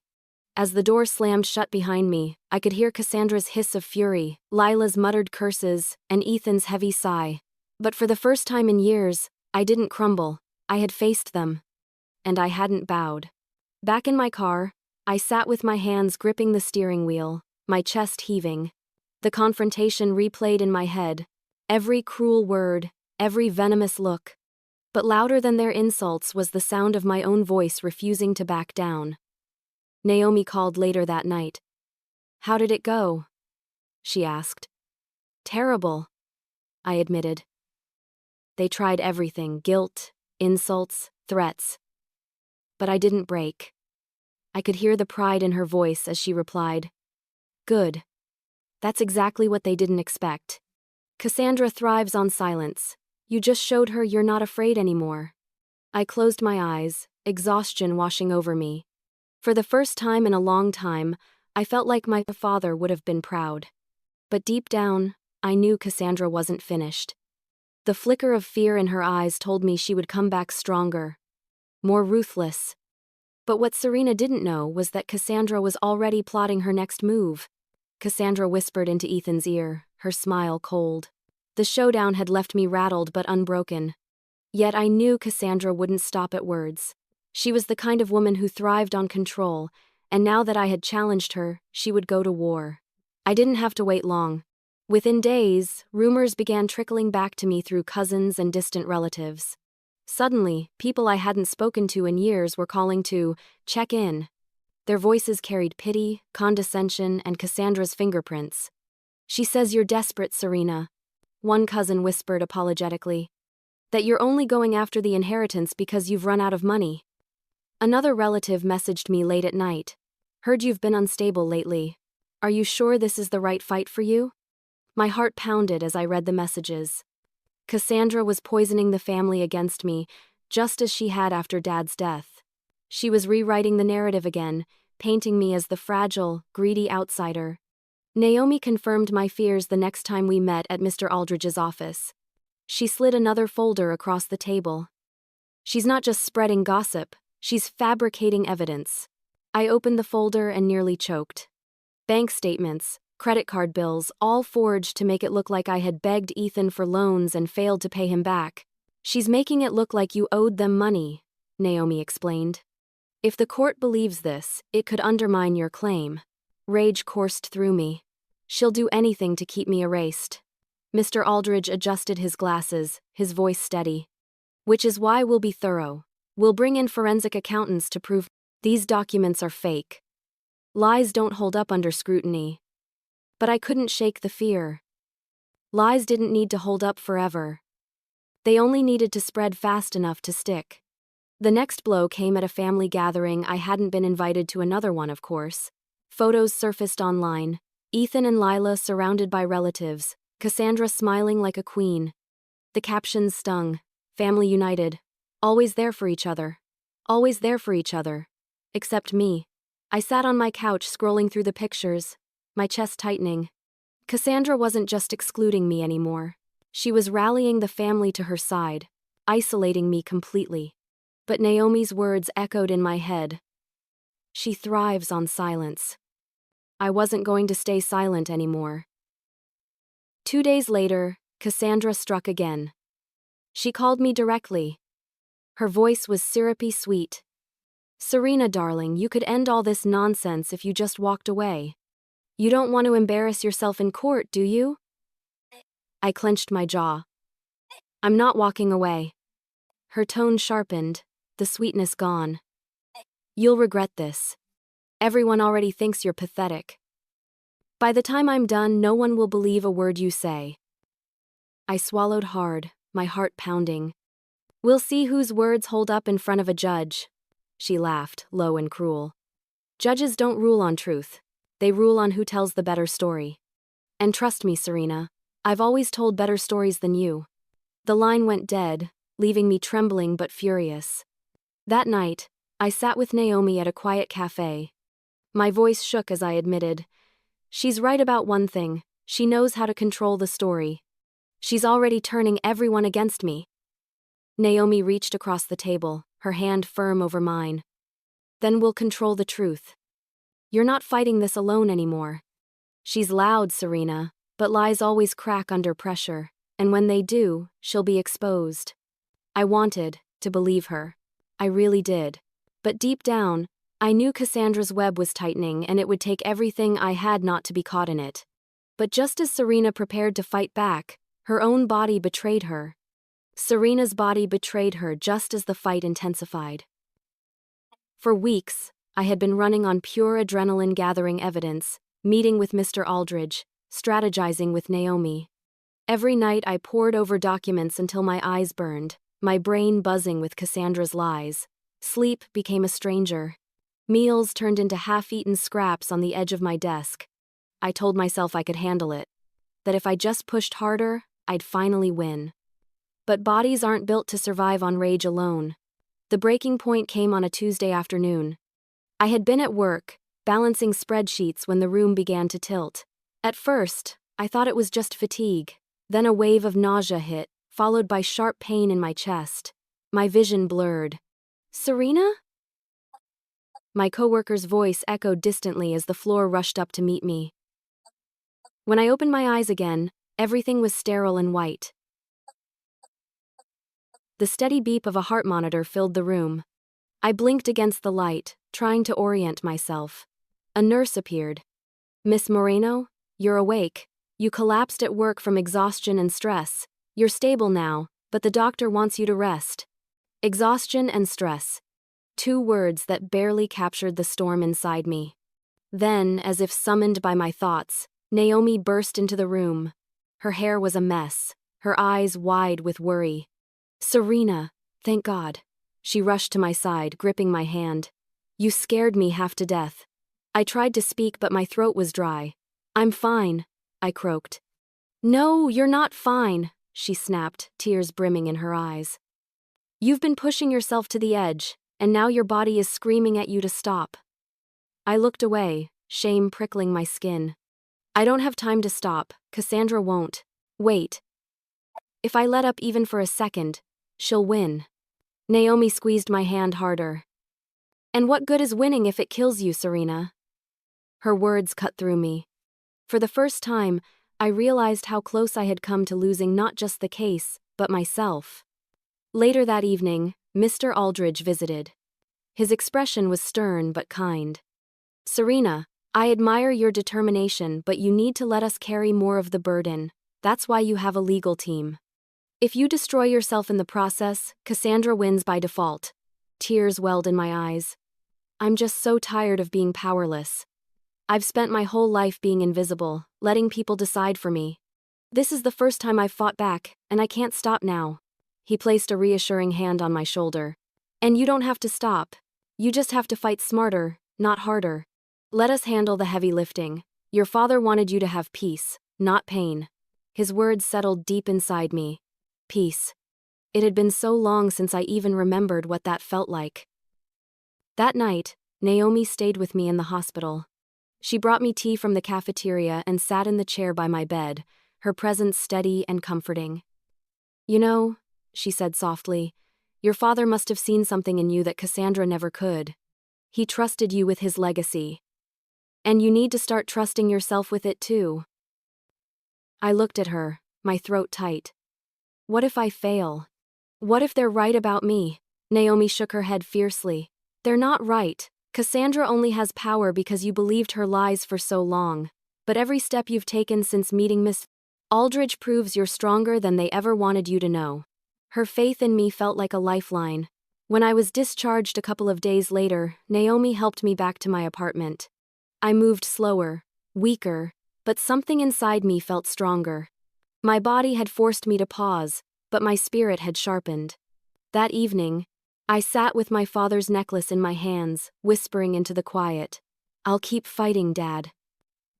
As the door slammed shut behind me, I could hear Cassandra's hiss of fury, Lila's muttered curses, and Ethan's heavy sigh. But for the first time in years, I didn't crumble. I had faced them. And I hadn't bowed. Back in my car, I sat with my hands gripping the steering wheel, my chest heaving. The confrontation replayed in my head. Every cruel word, every venomous look. But louder than their insults was the sound of my own voice refusing to back down. Naomi called later that night. How did it go? She asked. Terrible, I admitted. They tried everything, guilt, insults, threats. But I didn't break. I could hear the pride in her voice as she replied. Good. That's exactly what they didn't expect. Cassandra thrives on silence. You just showed her you're not afraid anymore. I closed my eyes, exhaustion washing over me. For the first time in a long time, I felt like my father would have been proud. But deep down, I knew Cassandra wasn't finished. The flicker of fear in her eyes told me she would come back stronger, more ruthless. But what Serena didn't know was that Cassandra was already plotting her next move. Cassandra whispered into Ethan's ear, her smile cold. The showdown had left me rattled but unbroken. Yet I knew Cassandra wouldn't stop at words. She was the kind of woman who thrived on control, and now that I had challenged her, she would go to war. I didn't have to wait long. Within days, rumors began trickling back to me through cousins and distant relatives. Suddenly, people I hadn't spoken to in years were calling to check in. Their voices carried pity, condescension, and Cassandra's fingerprints. She says you're desperate, Serena. One cousin whispered apologetically. That you're only going after the inheritance because you've run out of money. Another relative messaged me late at night. Heard you've been unstable lately. Are you sure this is the right fight for you? My heart pounded as I read the messages. Cassandra was poisoning the family against me, just as she had after Dad's death. She was rewriting the narrative again, painting me as the fragile, greedy outsider. Naomi confirmed my fears the next time we met at Mr. Aldridge's office. She slid another folder across the table. She's not just spreading gossip, she's fabricating evidence. I opened the folder and nearly choked. Bank statements, credit card bills, all forged to make it look like I had begged Ethan for loans and failed to pay him back. She's making it look like you owed them money, Naomi explained. If the court believes this, it could undermine your claim. Rage coursed through me. She'll do anything to keep me erased. Mr. Aldridge adjusted his glasses, his voice steady. Which is why we'll be thorough. We'll bring in forensic accountants to prove these documents are fake. Lies don't hold up under scrutiny. But I couldn't shake the fear. Lies didn't need to hold up forever. They only needed to spread fast enough to stick. The next blow came at a family gathering. I hadn't been invited to another one, of course. Photos surfaced online. Ethan and Lila surrounded by relatives, Cassandra smiling like a queen. The captions stung. Family united. Always there for each other. Always there for each other. Except me. I sat on my couch scrolling through the pictures, my chest tightening. Cassandra wasn't just excluding me anymore. She was rallying the family to her side, isolating me completely. But Naomi's words echoed in my head. She thrives on silence. I wasn't going to stay silent anymore. 2 days later, Cassandra struck again. She called me directly. Her voice was syrupy sweet. Serena, darling, you could end all this nonsense if you just walked away. You don't want to embarrass yourself in court, do you? I clenched my jaw. I'm not walking away. Her tone sharpened, the sweetness gone. You'll regret this. Everyone already thinks you're pathetic. By the time I'm done, no one will believe a word you say. I swallowed hard, my heart pounding. We'll see whose words hold up in front of a judge. She laughed, low and cruel. Judges don't rule on truth. They rule on who tells the better story. And trust me, Serena, I've always told better stories than you. The line went dead, leaving me trembling but furious. That night, I sat with Naomi at a quiet cafe. My voice shook as I admitted, she's right about one thing, she knows how to control the story. She's already turning everyone against me. Naomi reached across the table, her hand firm over mine. Then we'll control the truth. You're not fighting this alone anymore. She's loud, Serena, but lies always crack under pressure, and when they do, she'll be exposed. I wanted to believe her. I really did. But deep down, I knew Cassandra's web was tightening and it would take everything I had not to be caught in it. But just as Serena prepared to fight back, her own body betrayed her. Serena's body betrayed her just as the fight intensified. For weeks, I had been running on pure adrenaline gathering evidence, meeting with Mr. Aldridge, strategizing with Naomi. Every night I pored over documents until my eyes burned, my brain buzzing with Cassandra's lies. Sleep became a stranger. Meals turned into half-eaten scraps on the edge of my desk. I told myself I could handle it, that if I just pushed harder, I'd finally win. But bodies aren't built to survive on rage alone. The breaking point came on a Tuesday afternoon. I had been at work, balancing spreadsheets when the room began to tilt. At first, I thought it was just fatigue. Then a wave of nausea hit, followed by sharp pain in my chest. My vision blurred. Serena? My coworker's voice echoed distantly as the floor rushed up to meet me. When I opened my eyes again, everything was sterile and white. The steady beep of a heart monitor filled the room. I blinked against the light, trying to orient myself. A nurse appeared. Miss Moreno, you're awake. You collapsed at work from exhaustion and stress. You're stable now, but the doctor wants you to rest. Exhaustion and stress. 2 words that barely captured the storm inside me. Then, as if summoned by my thoughts, Naomi burst into the room. Her hair was a mess, her eyes wide with worry. Serena, thank God. She rushed to my side, gripping my hand. You scared me half to death. I tried to speak, but my throat was dry. I'm fine, I croaked. No, you're not fine, she snapped, tears brimming in her eyes. You've been pushing yourself to the edge, and now your body is screaming at you to stop. I looked away, shame prickling my skin. I don't have time to stop, Cassandra won't. Wait. If I let up even for a second, she'll win. Naomi squeezed my hand harder. And what good is winning if it kills you, Serena? Her words cut through me. For the first time, I realized how close I had come to losing not just the case, but myself. Later that evening, Mr. Aldridge visited. His expression was stern but kind. Serena, I admire your determination, but you need to let us carry more of the burden. That's why you have a legal team. If you destroy yourself in the process, Cassandra wins by default. Tears welled in my eyes. I'm just so tired of being powerless. I've spent my whole life being invisible, letting people decide for me. This is the first time I've fought back, and I can't stop now. He placed a reassuring hand on my shoulder. And you don't have to stop. You just have to fight smarter, not harder. Let us handle the heavy lifting. Your father wanted you to have peace, not pain. His words settled deep inside me. Peace. It had been so long since I even remembered what that felt like. That night, Naomi stayed with me in the hospital. She brought me tea from the cafeteria and sat in the chair by my bed, her presence steady and comforting. You know, she said softly, your father must have seen something in you that Cassandra never could. He trusted you with his legacy. And you need to start trusting yourself with it too. I looked at her, my throat tight. What if I fail? What if they're right about me? Naomi shook her head fiercely. They're not right. Cassandra only has power because you believed her lies for so long. But every step you've taken since meeting Miss Aldridge proves you're stronger than they ever wanted you to know. Her faith in me felt like a lifeline. When I was discharged a couple of days later, Naomi helped me back to my apartment. I moved slower, weaker, but something inside me felt stronger. My body had forced me to pause, but my spirit had sharpened. That evening, I sat with my father's necklace in my hands, whispering into the quiet. I'll keep fighting, Dad.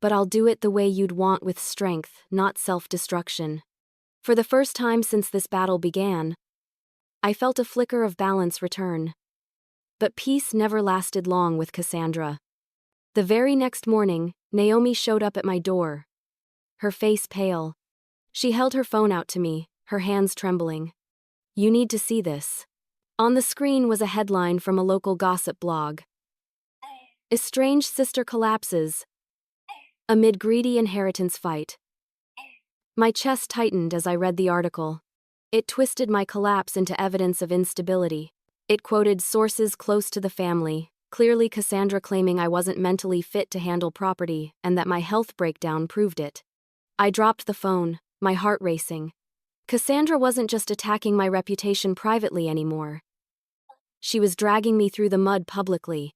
But I'll do it the way you'd want, with strength, not self-destruction. For the first time since this battle began, I felt a flicker of balance return. But peace never lasted long with Cassandra. The very next morning, Naomi showed up at my door. Her face pale. She held her phone out to me, her hands trembling. You need to see this. On the screen was a headline from a local gossip blog. Estranged sister collapses amid greedy inheritance fight. My chest tightened as I read the article. It twisted my collapse into evidence of instability. It quoted sources close to the family, clearly Cassandra claiming I wasn't mentally fit to handle property and that my health breakdown proved it. I dropped the phone, my heart racing. Cassandra wasn't just attacking my reputation privately anymore. She was dragging me through the mud publicly.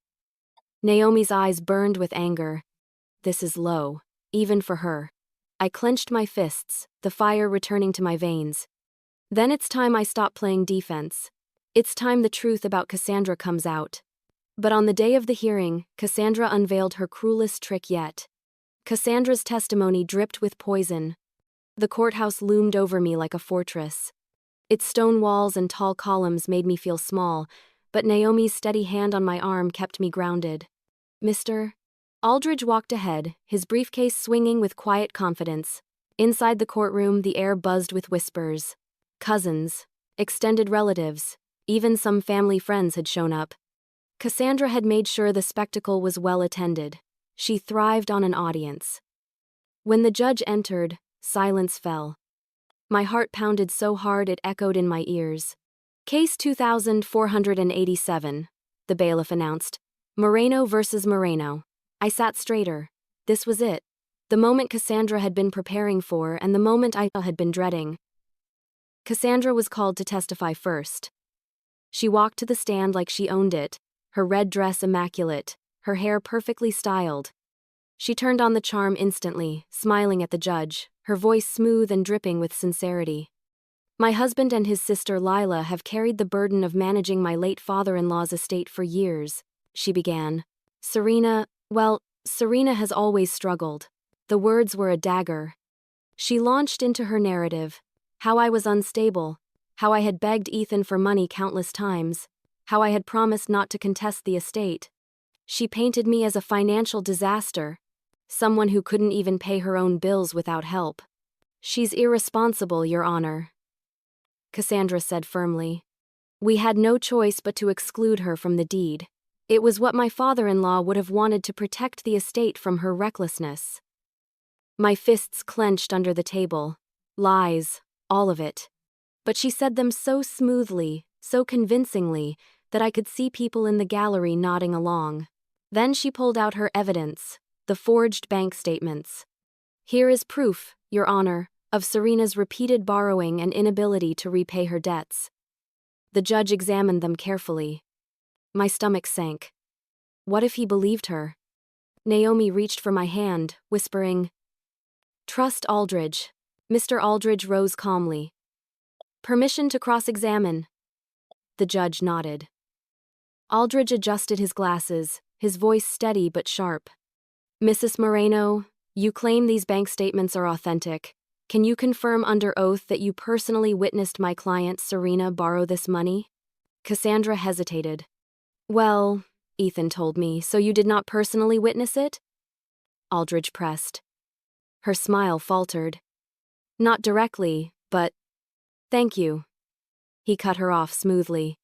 Naomi's eyes burned with anger. This is low, even for her. I clenched my fists, the fire returning to my veins. Then it's time I stop playing defense. It's time the truth about Cassandra comes out. But on the day of the hearing, Cassandra unveiled her cruelest trick yet. Cassandra's testimony dripped with poison. The courthouse loomed over me like a fortress. Its stone walls and tall columns made me feel small, but Naomi's steady hand on my arm kept me grounded. Mr. Aldridge walked ahead, his briefcase swinging with quiet confidence. Inside the courtroom, the air buzzed with whispers. Cousins, extended relatives, even some family friends had shown up. Cassandra had made sure the spectacle was well attended. She thrived on an audience. When the judge entered, silence fell. My heart pounded so hard it echoed in my ears. Case 2487, the bailiff announced. Moreno versus Moreno. I sat straighter. This was it. The moment Cassandra had been preparing for and the moment I had been dreading. Cassandra was called to testify first. She walked to the stand like she owned it, her red dress immaculate, her hair perfectly styled. She turned on the charm instantly, smiling at the judge, her voice smooth and dripping with sincerity. My husband and his sister Lila have carried the burden of managing my late father-in-law's estate for years, she began. Serena has always struggled. The words were a dagger. She launched into her narrative. How I was unstable, how I had begged Ethan for money countless times, how I had promised not to contest the estate. She painted me as a financial disaster, someone who couldn't even pay her own bills without help. She's irresponsible, Your Honor, Cassandra said firmly. We had no choice but to exclude her from the deed. It was what my father-in-law would have wanted to protect the estate from her recklessness. My fists clenched under the table. Lies, all of it. But she said them so smoothly, so convincingly, that I could see people in the gallery nodding along. Then she pulled out her evidence, the forged bank statements. Here is proof, Your Honor, of Serena's repeated borrowing and inability to repay her debts. The judge examined them carefully. My stomach sank. What if he believed her? Naomi reached for my hand, whispering, "Trust Aldridge." Mr. Aldridge rose calmly. "Permission to cross-examine." The judge nodded. Aldridge adjusted his glasses, his voice steady but sharp. "Mrs. Moreno, you claim these bank statements are authentic. Can you confirm under oath that you personally witnessed my client Serena borrow this money?" Cassandra hesitated. "Well," Ethan told me, "so you did not personally witness it?" Aldridge pressed. Her smile faltered. "Not directly, but—" "Thank you." He cut her off smoothly.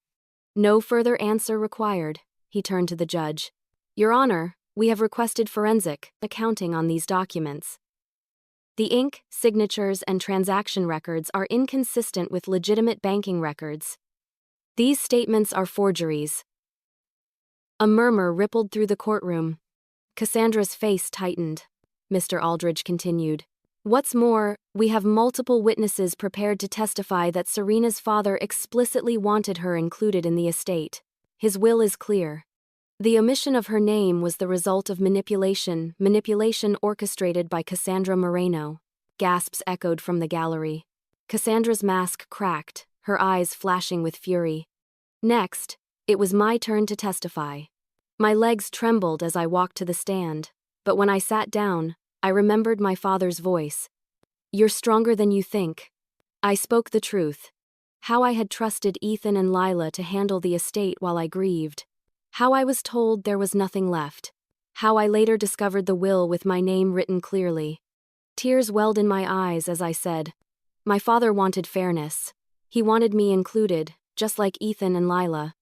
"No further answer required." He turned to the judge. "Your Honor, we have requested forensic accounting on these documents. The ink, signatures, and transaction records are inconsistent with legitimate banking records. These statements are forgeries." A murmur rippled through the courtroom. Cassandra's face tightened. Mr. Aldridge continued. "What's more, we have multiple witnesses prepared to testify that Serena's father explicitly wanted her included in the estate. His will is clear. The omission of her name was the result of manipulation orchestrated by Cassandra Moreno." Gasps echoed from the gallery. Cassandra's mask cracked, her eyes flashing with fury. Next, it was my turn to testify. My legs trembled as I walked to the stand, but when I sat down, I remembered my father's voice. "You're stronger than you think." I spoke the truth. How I had trusted Ethan and Lila to handle the estate while I grieved. How I was told there was nothing left. How I later discovered the will with my name written clearly. Tears welled in my eyes as I said, "My father wanted fairness. He wanted me included, just like Ethan and Lila.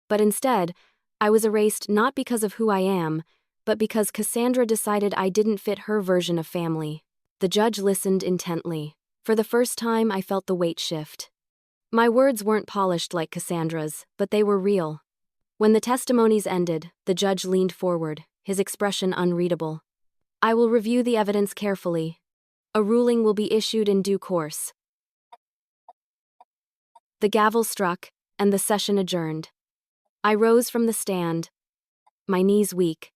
But instead, I was erased not because of who I am, but because Cassandra decided I didn't fit her version of family." The judge listened intently. For the first time, I felt the weight shift. My words weren't polished like Cassandra's, but they were real. When the testimonies ended, the judge leaned forward, his expression unreadable. "I will review the evidence carefully. A ruling will be issued in due course." The gavel struck, and the session adjourned. I rose from the stand, my knees weak.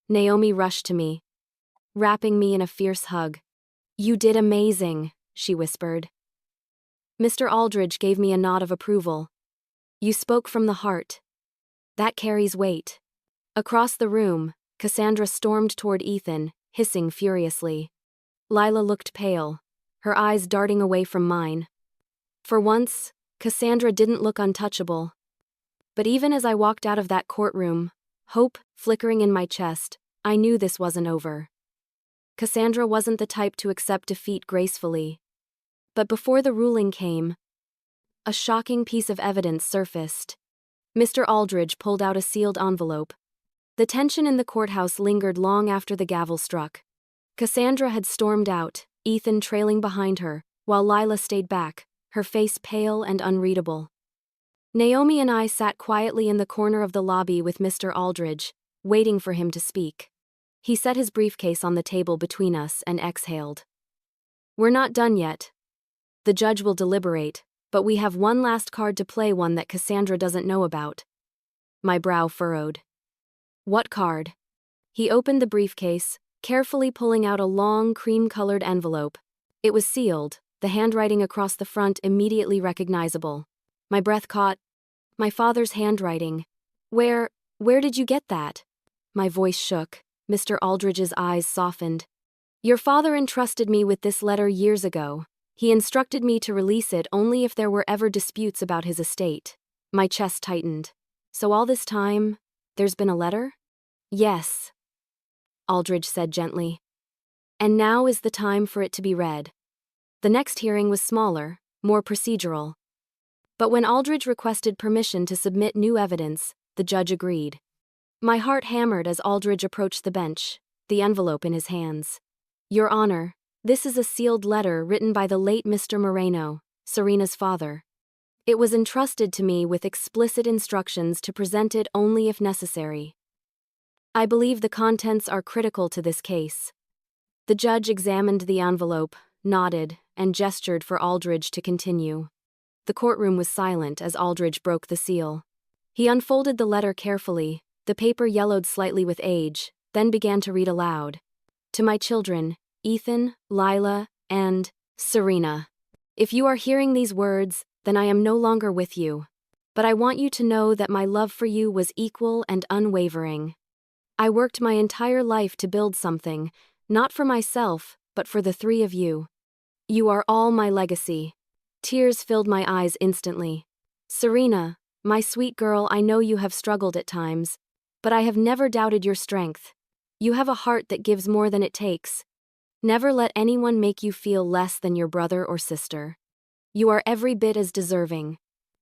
Naomi rushed to me, wrapping me in a fierce hug. "You did amazing," she whispered. Mr. Aldridge gave me a nod of approval. "You spoke from the heart. That carries weight." Across the room, Cassandra stormed toward Ethan, hissing furiously. Lila looked pale, her eyes darting away from mine. For once, Cassandra didn't look untouchable. But even as I walked out of that courtroom, hope flickering in my chest, I knew this wasn't over. Cassandra wasn't the type to accept defeat gracefully. But before the ruling came, a shocking piece of evidence surfaced. Mr. Aldridge pulled out a sealed envelope. The tension in the courthouse lingered long after the gavel struck. Cassandra had stormed out, Ethan trailing behind her, while Lila stayed back, her face pale and unreadable. Naomi and I sat quietly in the corner of the lobby with Mr. Aldridge, waiting for him to speak. He set his briefcase on the table between us and exhaled. "We're not done yet. The judge will deliberate, but we have one last card to play, one that Cassandra doesn't know about." My brow furrowed. "What card?" He opened the briefcase, carefully pulling out a long, cream-colored envelope. It was sealed, the handwriting across the front immediately recognizable. My breath caught. My father's handwriting. Where did you get that? My voice shook. Mr. Aldridge's eyes softened. Your father entrusted me with this letter years ago. He instructed me to release it only if there were ever disputes about his estate. My chest tightened. So all this time, there's been a letter? Yes, Aldridge said gently. And now is the time for it to be read. The next hearing was smaller, more procedural. But when Aldridge requested permission to submit new evidence, the judge agreed. My heart hammered as Aldridge approached the bench, the envelope in his hands. Your Honor, this is a sealed letter written by the late Mr. Moreno, Serena's father. It was entrusted to me with explicit instructions to present it only if necessary. I believe the contents are critical to this case. The judge examined the envelope, nodded, and gestured for Aldridge to continue. The courtroom was silent as Aldridge broke the seal. He unfolded the letter carefully, the paper yellowed slightly with age, then began to read aloud. To my children, Ethan, Lila, and Serena. If you are hearing these words, then I am no longer with you. But I want you to know that my love for you was equal and unwavering. I worked my entire life to build something, not for myself, but for the three of you. You are all my legacy. Tears filled my eyes instantly. Serena, my sweet girl, I know you have struggled at times, but I have never doubted your strength. You have a heart that gives more than it takes. Never let anyone make you feel less than your brother or sister. You are every bit as deserving.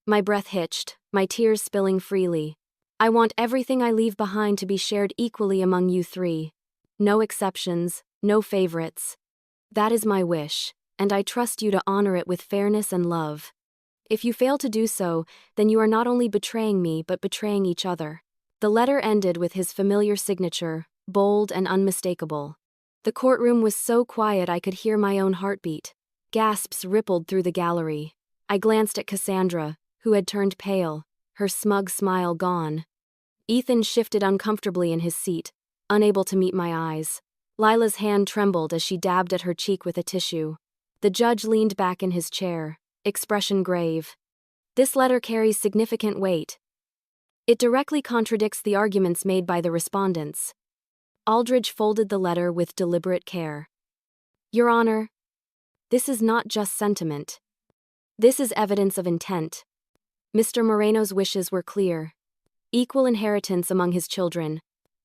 My breath hitched, my tears spilling freely. I want everything I leave behind to be shared equally among you three. No exceptions, no favorites. That is my wish, and I trust you to honor it with fairness and love. If you fail to do so, then you are not only betraying me but betraying each other. The letter ended with his familiar signature, bold and unmistakable. The courtroom was so quiet I could hear my own heartbeat. Gasps rippled through the gallery. I glanced at Cassandra, who had turned pale, her smug smile gone. Ethan shifted uncomfortably in his seat, unable to meet my eyes. Lila's hand trembled as she dabbed at her cheek with a tissue. The judge leaned back in his chair, expression grave. This letter carries significant weight. It directly contradicts the arguments made by the respondents. Aldridge folded the letter with deliberate care. Your Honor, this is not just sentiment. This is evidence of intent. Mr. Moreno's wishes were clear. Equal inheritance among his children.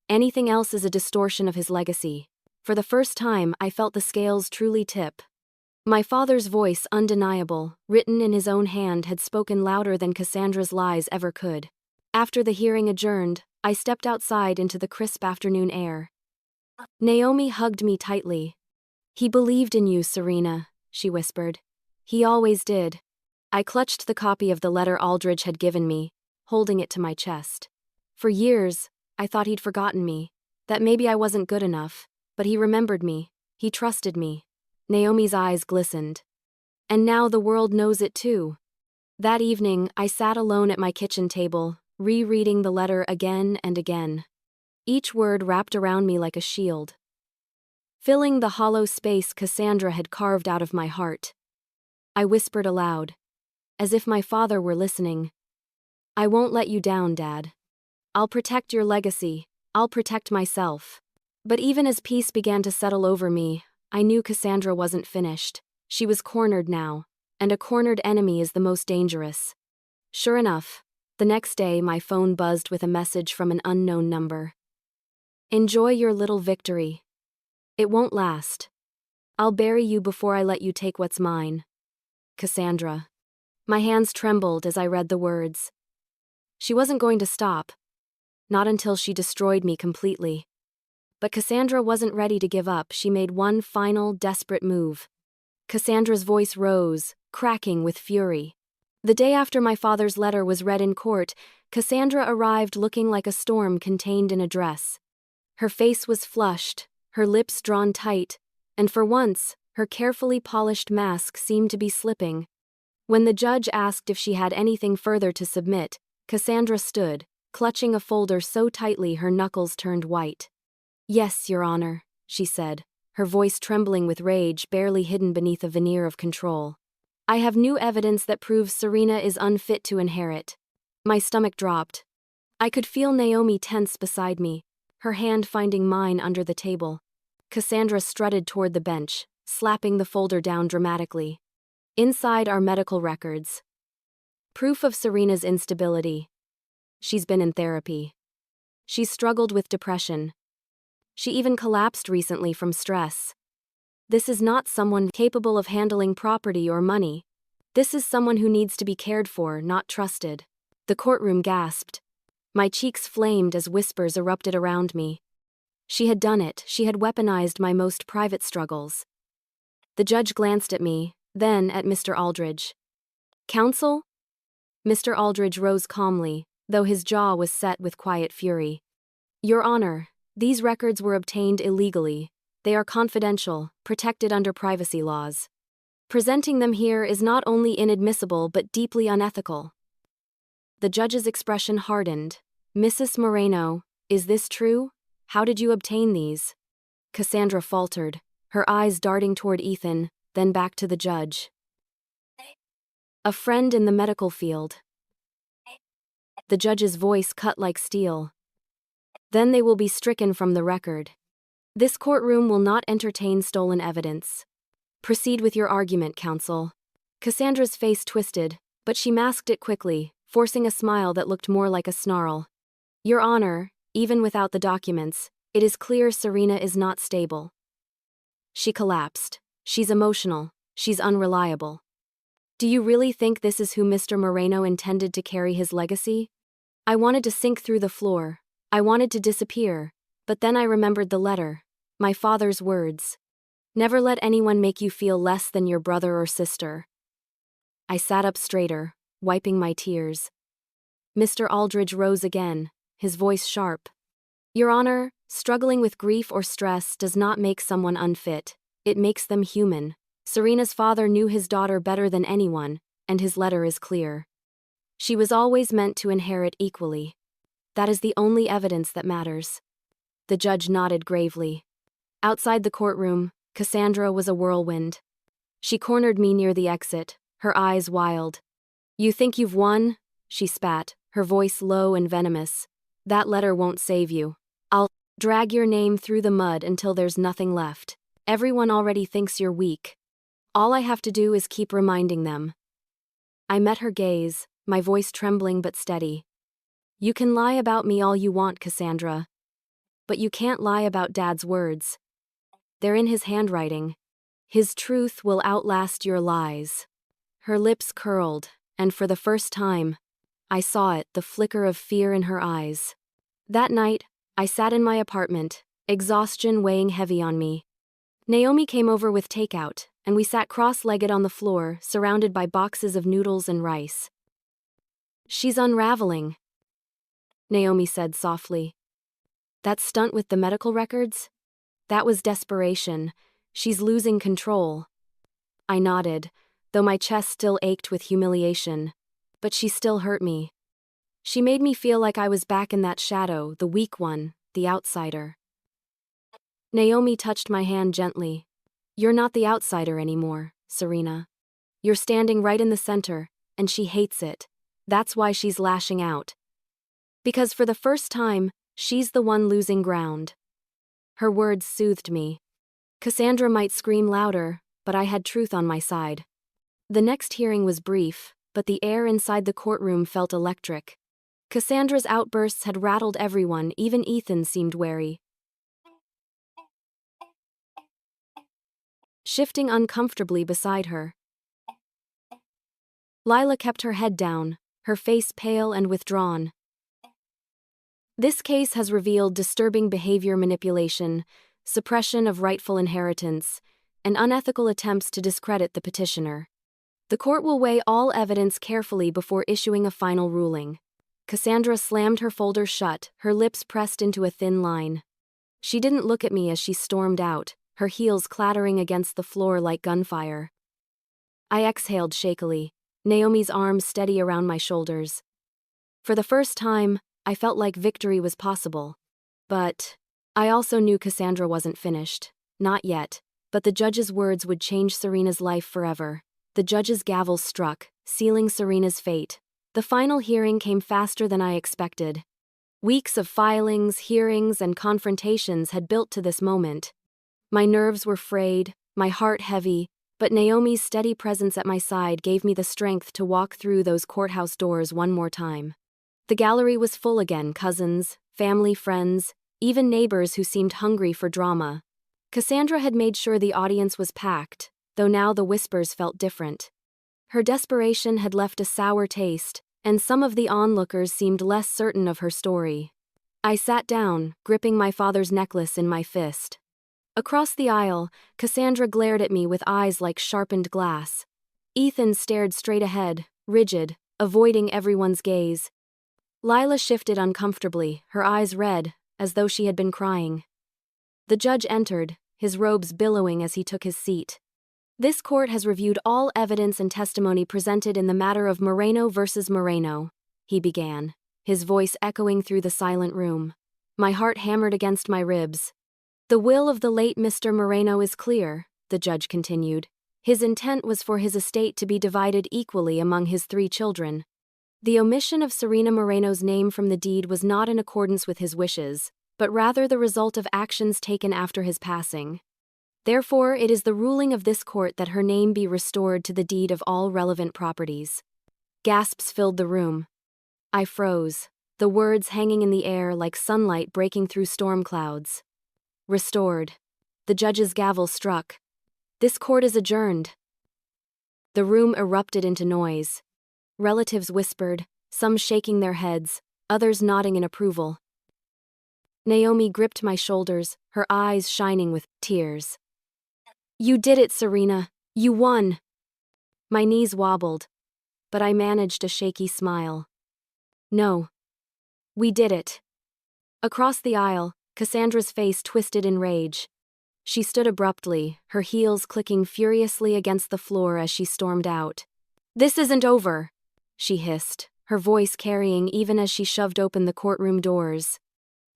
Anything else is a distortion of his legacy. For the first time, I felt the scales truly tip. My father's voice, undeniable, written in his own hand, had spoken louder than Cassandra's lies ever could. After the hearing adjourned, I stepped outside into the crisp afternoon air. Naomi hugged me tightly. He believed in you, Serena, she whispered. He always did. I clutched the copy of the letter Aldridge had given me, holding it to my chest. For years, I thought he'd forgotten me, that maybe I wasn't good enough, but he remembered me, he trusted me. Naomi's eyes glistened. And now the world knows it too. That evening, I sat alone at my kitchen table, rereading the letter again and again. Each word wrapped around me like a shield, filling the hollow space Cassandra had carved out of my heart. I whispered aloud, as if my father were listening. I won't let you down, Dad. I'll protect your legacy. I'll protect myself. But even as peace began to settle over me, I knew Cassandra wasn't finished. She was cornered now, and a cornered enemy is the most dangerous. Sure enough, the next day my phone buzzed with a message from an unknown number. Enjoy your little victory. It won't last. I'll bury you before I let you take what's mine. Cassandra. My hands trembled as I read the words. She wasn't going to stop. Not until she destroyed me completely. But Cassandra wasn't ready to give up. She made one final, desperate move. Cassandra's voice rose, cracking with fury. The day after my father's letter was read in court, Cassandra arrived looking like a storm contained in a dress. Her face was flushed, her lips drawn tight, and for once, her carefully polished mask seemed to be slipping. When the judge asked if she had anything further to submit, Cassandra stood, clutching a folder so tightly her knuckles turned white. Yes, Your Honor. she said, her voice trembling with rage barely hidden beneath a veneer of control. I have new evidence that proves Serena is unfit to inherit. My stomach dropped. I could feel Naomi tense beside me, her hand finding mine under the table. Cassandra strutted toward the bench, slapping the folder down dramatically. Inside are medical records. Proof of Serena's instability. She's been in therapy. She's struggled with depression. She even collapsed recently from stress. This is not someone capable of handling property or money. This is someone who needs to be cared for, not trusted. The courtroom gasped. My cheeks flamed as whispers erupted around me. She had done it. She had weaponized my most private struggles. The judge glanced at me, then at Mr. Aldridge. Counsel? Mr. Aldridge rose calmly, though his jaw was set with quiet fury. Your Honor, these records were obtained illegally. They are confidential, protected under privacy laws. Presenting them here is not only inadmissible but deeply unethical. The judge's expression hardened. Mrs. Moreno, is this true? How did you obtain these? Cassandra faltered, her eyes darting toward Ethan, then back to the judge. A friend in the medical field. The judge's voice cut like steel. Then they will be stricken from the record. This courtroom will not entertain stolen evidence. Proceed with your argument, counsel. Cassandra's face twisted, but she masked it quickly, forcing a smile that looked more like a snarl. Your Honor, even without the documents, it is clear Serena is not stable. She collapsed. She's emotional. She's unreliable. Do you really think this is who Mr. Moreno intended to carry his legacy? I wanted to sink through the floor. I wanted to disappear. But then I remembered the letter. My father's words. Never let anyone make you feel less than your brother or sister. I sat up straighter, wiping my tears. Mr. Aldridge rose again, his voice sharp. Your Honor, struggling with grief or stress does not make someone unfit. It makes them human. Serena's father knew his daughter better than anyone, and his letter is clear. She was always meant to inherit equally. That is the only evidence that matters. The judge nodded gravely. Outside the courtroom, Cassandra was a whirlwind. She cornered me near the exit, her eyes wild. You think you've won? She spat, her voice low and venomous. That letter won't save you. I'll drag your name through the mud until there's nothing left. Everyone already thinks you're weak. All I have to do is keep reminding them. I met her gaze, my voice trembling but steady. You can lie about me all you want, Cassandra. But you can't lie about Dad's words. They're in his handwriting. His truth will outlast your lies. Her lips curled, and for the first time, I saw it, the flicker of fear in her eyes. That night, I sat in my apartment, exhaustion weighing heavy on me. Naomi came over with takeout, and we sat cross-legged on the floor, surrounded by boxes of noodles and rice. She's unraveling, Naomi said softly. That stunt with the medical records? That was desperation. She's losing control. I nodded, though my chest still ached with humiliation. But she still hurt me. She made me feel like I was back in that shadow, the weak one, the outsider. Naomi touched my hand gently. You're not the outsider anymore, Serena. You're standing right in the center, and she hates it. That's why she's lashing out. Because for the first time, she's the one losing ground. Her words soothed me. Cassandra might scream louder, but I had truth on my side. The next hearing was brief, but the air inside the courtroom felt electric. Cassandra's outbursts had rattled everyone, even Ethan seemed wary. Shifting uncomfortably beside her. Lila kept her head down, her face pale and withdrawn. This case has revealed disturbing behavior manipulation, suppression of rightful inheritance, and unethical attempts to discredit the petitioner. The court will weigh all evidence carefully before issuing a final ruling. Cassandra slammed her folder shut, her lips pressed into a thin line. She didn't look at me as she stormed out, her heels clattering against the floor like gunfire. I exhaled shakily, Naomi's arms steady around my shoulders. For the first time, I felt like victory was possible. But I also knew Cassandra wasn't finished. Not yet. But the judge's words would change Serena's life forever. The judge's gavel struck, sealing Serena's fate. The final hearing came faster than I expected. Weeks of filings, hearings, and confrontations had built to this moment. My nerves were frayed, my heart heavy, but Naomi's steady presence at my side gave me the strength to walk through those courthouse doors one more time. The gallery was full again, cousins, family, friends, even neighbors who seemed hungry for drama. Cassandra had made sure the audience was packed, though now the whispers felt different. Her desperation had left a sour taste, and some of the onlookers seemed less certain of her story. I sat down, gripping my father's necklace in my fist. Across the aisle, Cassandra glared at me with eyes like sharpened glass. Ethan stared straight ahead, rigid, avoiding everyone's gaze. Lila shifted uncomfortably, her eyes red, as though she had been crying. The judge entered, his robes billowing as he took his seat. This court has reviewed all evidence and testimony presented in the matter of Moreno versus Moreno, he began, his voice echoing through the silent room. My heart hammered against my ribs. The will of the late Mr. Moreno is clear, the judge continued. His intent was for his estate to be divided equally among his 3 children. The omission of Serena Moreno's name from the deed was not in accordance with his wishes, but rather the result of actions taken after his passing. Therefore, it is the ruling of this court that her name be restored to the deed of all relevant properties. Gasps filled the room. I froze, the words hanging in the air like sunlight breaking through storm clouds. Restored. The judge's gavel struck. This court is adjourned. The room erupted into noise. Relatives whispered, some shaking their heads, others nodding in approval. Naomi gripped my shoulders, her eyes shining with tears. You did it, Serena. You won. My knees wobbled, but I managed a shaky smile. No. We did it. Across the aisle, Cassandra's face twisted in rage. She stood abruptly, her heels clicking furiously against the floor as she stormed out. This isn't over, she hissed, her voice carrying even as she shoved open the courtroom doors.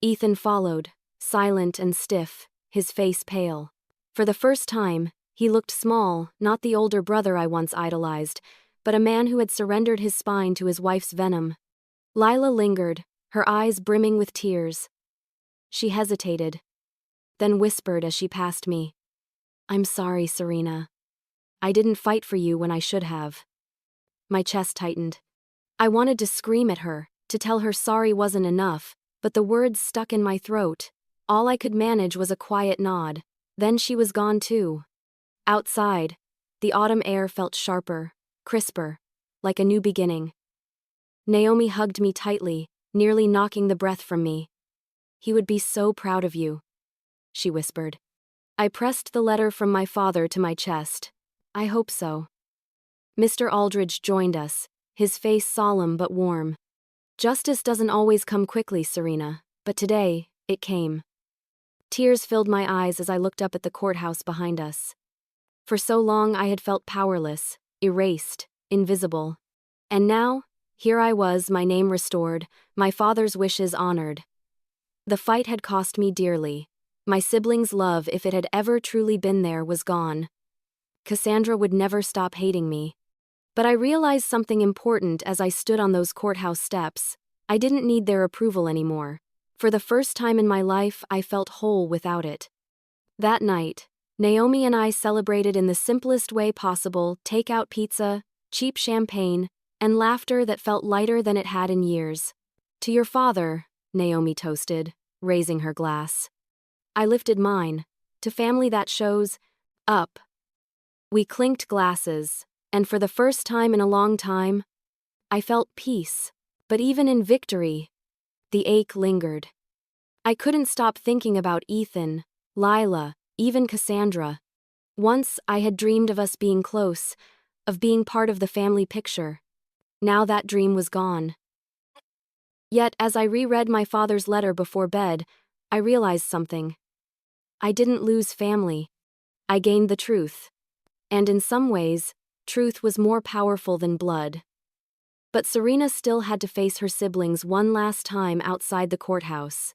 Ethan followed, silent and stiff, his face pale. For the first time, he looked small, not the older brother I once idolized, but a man who had surrendered his spine to his wife's venom. Lila lingered, her eyes brimming with tears. She hesitated, then whispered as she passed me. I'm sorry, Serena. I didn't fight for you when I should have. My chest tightened. I wanted to scream at her, to tell her sorry wasn't enough, but the words stuck in my throat. All I could manage was a quiet nod. Then she was gone too. Outside, the autumn air felt sharper, crisper, like a new beginning. Naomi hugged me tightly, nearly knocking the breath from me. He would be so proud of you, she whispered. I pressed the letter from my father to my chest. I hope so. Mr. Aldridge joined us, his face solemn but warm. Justice doesn't always come quickly, Serena, but today, it came. Tears filled my eyes as I looked up at the courthouse behind us. For so long I had felt powerless, erased, invisible. And now, here I was, my name restored, my father's wishes honored. The fight had cost me dearly. My siblings' love, if it had ever truly been there, was gone. Cassandra would never stop hating me. But I realized something important as I stood on those courthouse steps. I didn't need their approval anymore. For the first time in my life, I felt whole without it. That night, Naomi and I celebrated in the simplest way possible: takeout pizza, cheap champagne, and laughter that felt lighter than it had in years. To your father, Naomi toasted, raising her glass. I lifted mine. To family that shows up. We clinked glasses, and for the first time in a long time, I felt peace. But even in victory, the ache lingered. I couldn't stop thinking about Ethan, Lila, even Cassandra. Once I had dreamed of us being close, of being part of the family picture. Now that dream was gone. Yet, as I reread my father's letter before bed, I realized something. I didn't lose family. I gained the truth. And in some ways, truth was more powerful than blood. But Serena still had to face her siblings one last time outside the courthouse.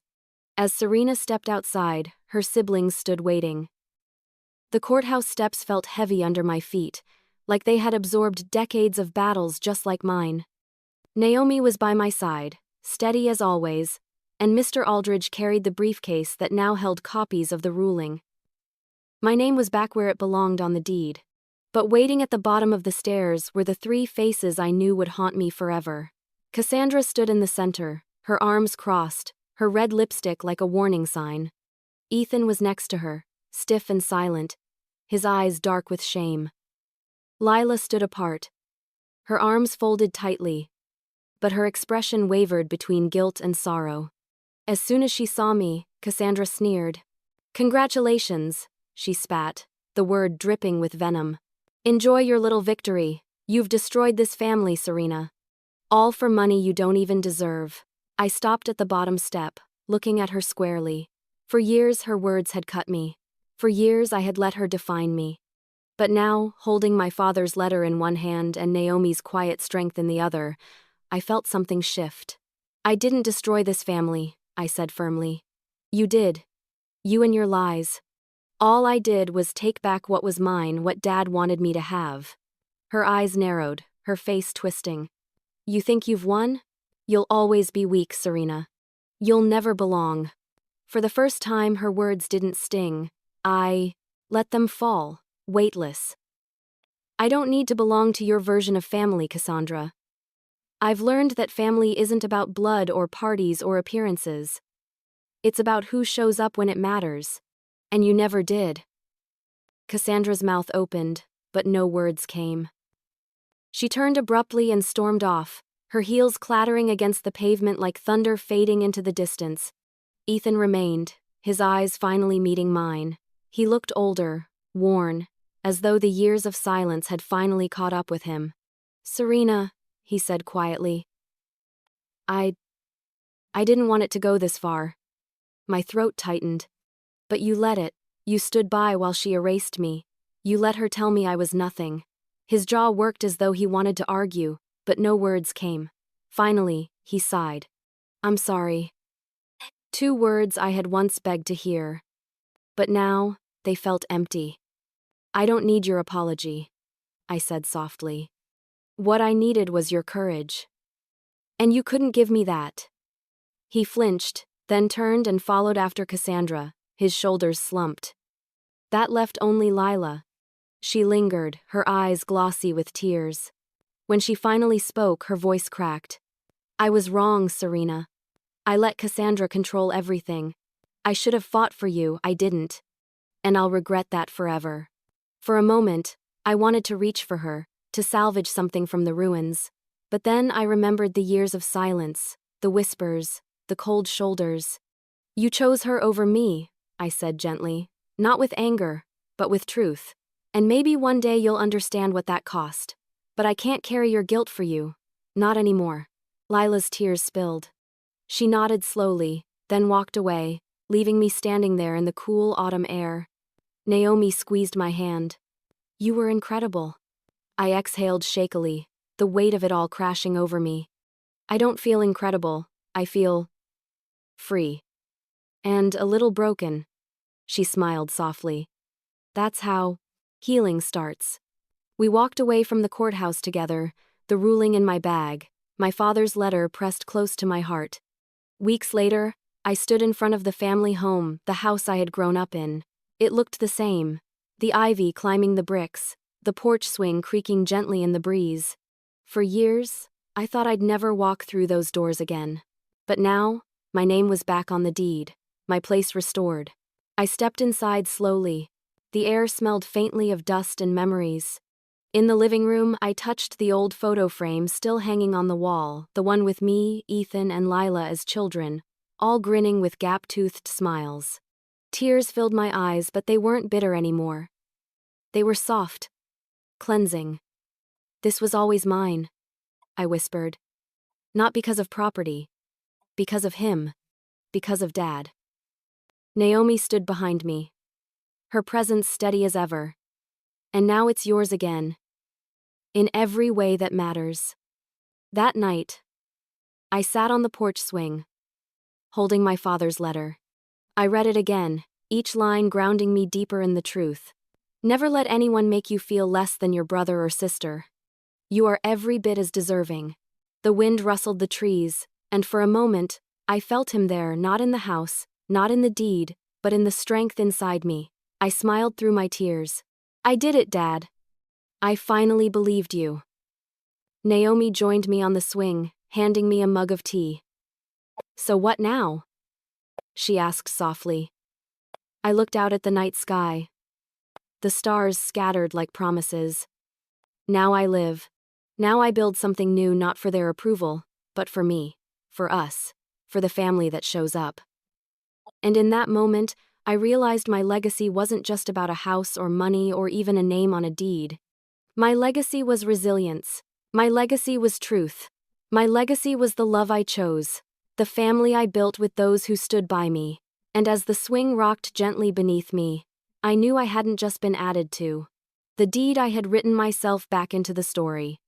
As Serena stepped outside, her siblings stood waiting. The courthouse steps felt heavy under my feet, like they had absorbed decades of battles just like mine. Naomi was by my side, steady as always, and Mr. Aldridge carried the briefcase that now held copies of the ruling. My name was back where it belonged on the deed. But waiting at the bottom of the stairs were the three faces I knew would haunt me forever. Cassandra stood in the center, her arms crossed, her red lipstick like a warning sign. Ethan was next to her, stiff and silent, his eyes dark with shame. Lila stood apart, her arms folded tightly, but her expression wavered between guilt and sorrow. As soon as she saw me, Cassandra sneered. "Congratulations," she spat, the word dripping with venom. "Enjoy your little victory. You've destroyed this family, Serena. All for money you don't even deserve." I stopped at the bottom step, looking at her squarely. For years her words had cut me. For years I had let her define me. But now, holding my father's letter in one hand and Naomi's quiet strength in the other, I felt something shift. "I didn't destroy this family," I said firmly. "You did. You and your lies. All I did was take back what was mine, what Dad wanted me to have." Her eyes narrowed, her face twisting. "You think you've won? You'll always be weak, Serena. You'll never belong." For the first time, her words didn't sting. I let them fall, weightless. "I don't need to belong to your version of family, Cassandra. I've learned that family isn't about blood or parties or appearances. It's about who shows up when it matters. And you never did." Cassandra's mouth opened, but no words came. She turned abruptly and stormed off, her heels clattering against the pavement like thunder fading into the distance. Ethan remained, his eyes finally meeting mine. He looked older, worn, as though the years of silence had finally caught up with him. "Serena," he said quietly. I didn't want it to go this far." My throat tightened. "But you let it. You stood by while she erased me. You let her tell me I was nothing." His jaw worked as though he wanted to argue, but no words came. Finally, he sighed. "I'm sorry." Two words I had once begged to hear. But now, they felt empty. "I don't need your apology," I said softly. "What I needed was your courage. And you couldn't give me that." He flinched, then turned and followed after Cassandra, his shoulders slumped. That left only Lila. She lingered, her eyes glossy with tears. When she finally spoke, her voice cracked. "I was wrong, Serena. I let Cassandra control everything. I should have fought for you, I didn't. And I'll regret that forever." For a moment, I wanted to reach for her, to salvage something from the ruins. But then I remembered the years of silence, the whispers, the cold shoulders. "You chose her over me," I said gently, not with anger, but with truth. "And maybe one day you'll understand what that cost. But I can't carry your guilt for you. Not anymore." Lila's tears spilled. She nodded slowly, then walked away, leaving me standing there in the cool autumn air. Naomi squeezed my hand. "You were incredible." I exhaled shakily, the weight of it all crashing over me. "I don't feel incredible, I feel free. And a little broken." She smiled softly. "That's how healing starts." We walked away from the courthouse together, the ruling in my bag, my father's letter pressed close to my heart. Weeks later, I stood in front of the family home, the house I had grown up in. It looked the same. The ivy climbing the bricks, the porch swing creaking gently in the breeze. For years, I thought I'd never walk through those doors again. But now, my name was back on the deed, my place restored. I stepped inside slowly. The air smelled faintly of dust and memories. In the living room, I touched the old photo frame still hanging on the wall, the one with me, Ethan, and Lila as children, all grinning with gap-toothed smiles. Tears filled my eyes, but they weren't bitter anymore. They were soft, cleansing. "This was always mine," I whispered. "Not because of property. Because of him. Because of Dad." Naomi stood behind me, her presence steady as ever. "And now it's yours again. In every way that matters." That night, I sat on the porch swing, holding my father's letter. I read it again, each line grounding me deeper in the truth. Never let anyone make you feel less than your brother or sister. You are every bit as deserving. The wind rustled the trees, and for a moment, I felt him there, not in the house, not in the deed, but in the strength inside me. I smiled through my tears. I did it, Dad. I finally believed you. Naomi joined me on the swing, handing me a mug of tea. So what now? She asked softly. I looked out at the night sky. The stars scattered like promises. Now I live. Now I build something new, not for their approval, but for me, for us, for the family that shows up. And in that moment, I realized my legacy wasn't just about a house or money or even a name on a deed. My legacy was resilience. My legacy was truth. My legacy was the love I chose, the family I built with those who stood by me. And as the swing rocked gently beneath me, I knew I hadn't just been added to. The deed I had written myself back into the story.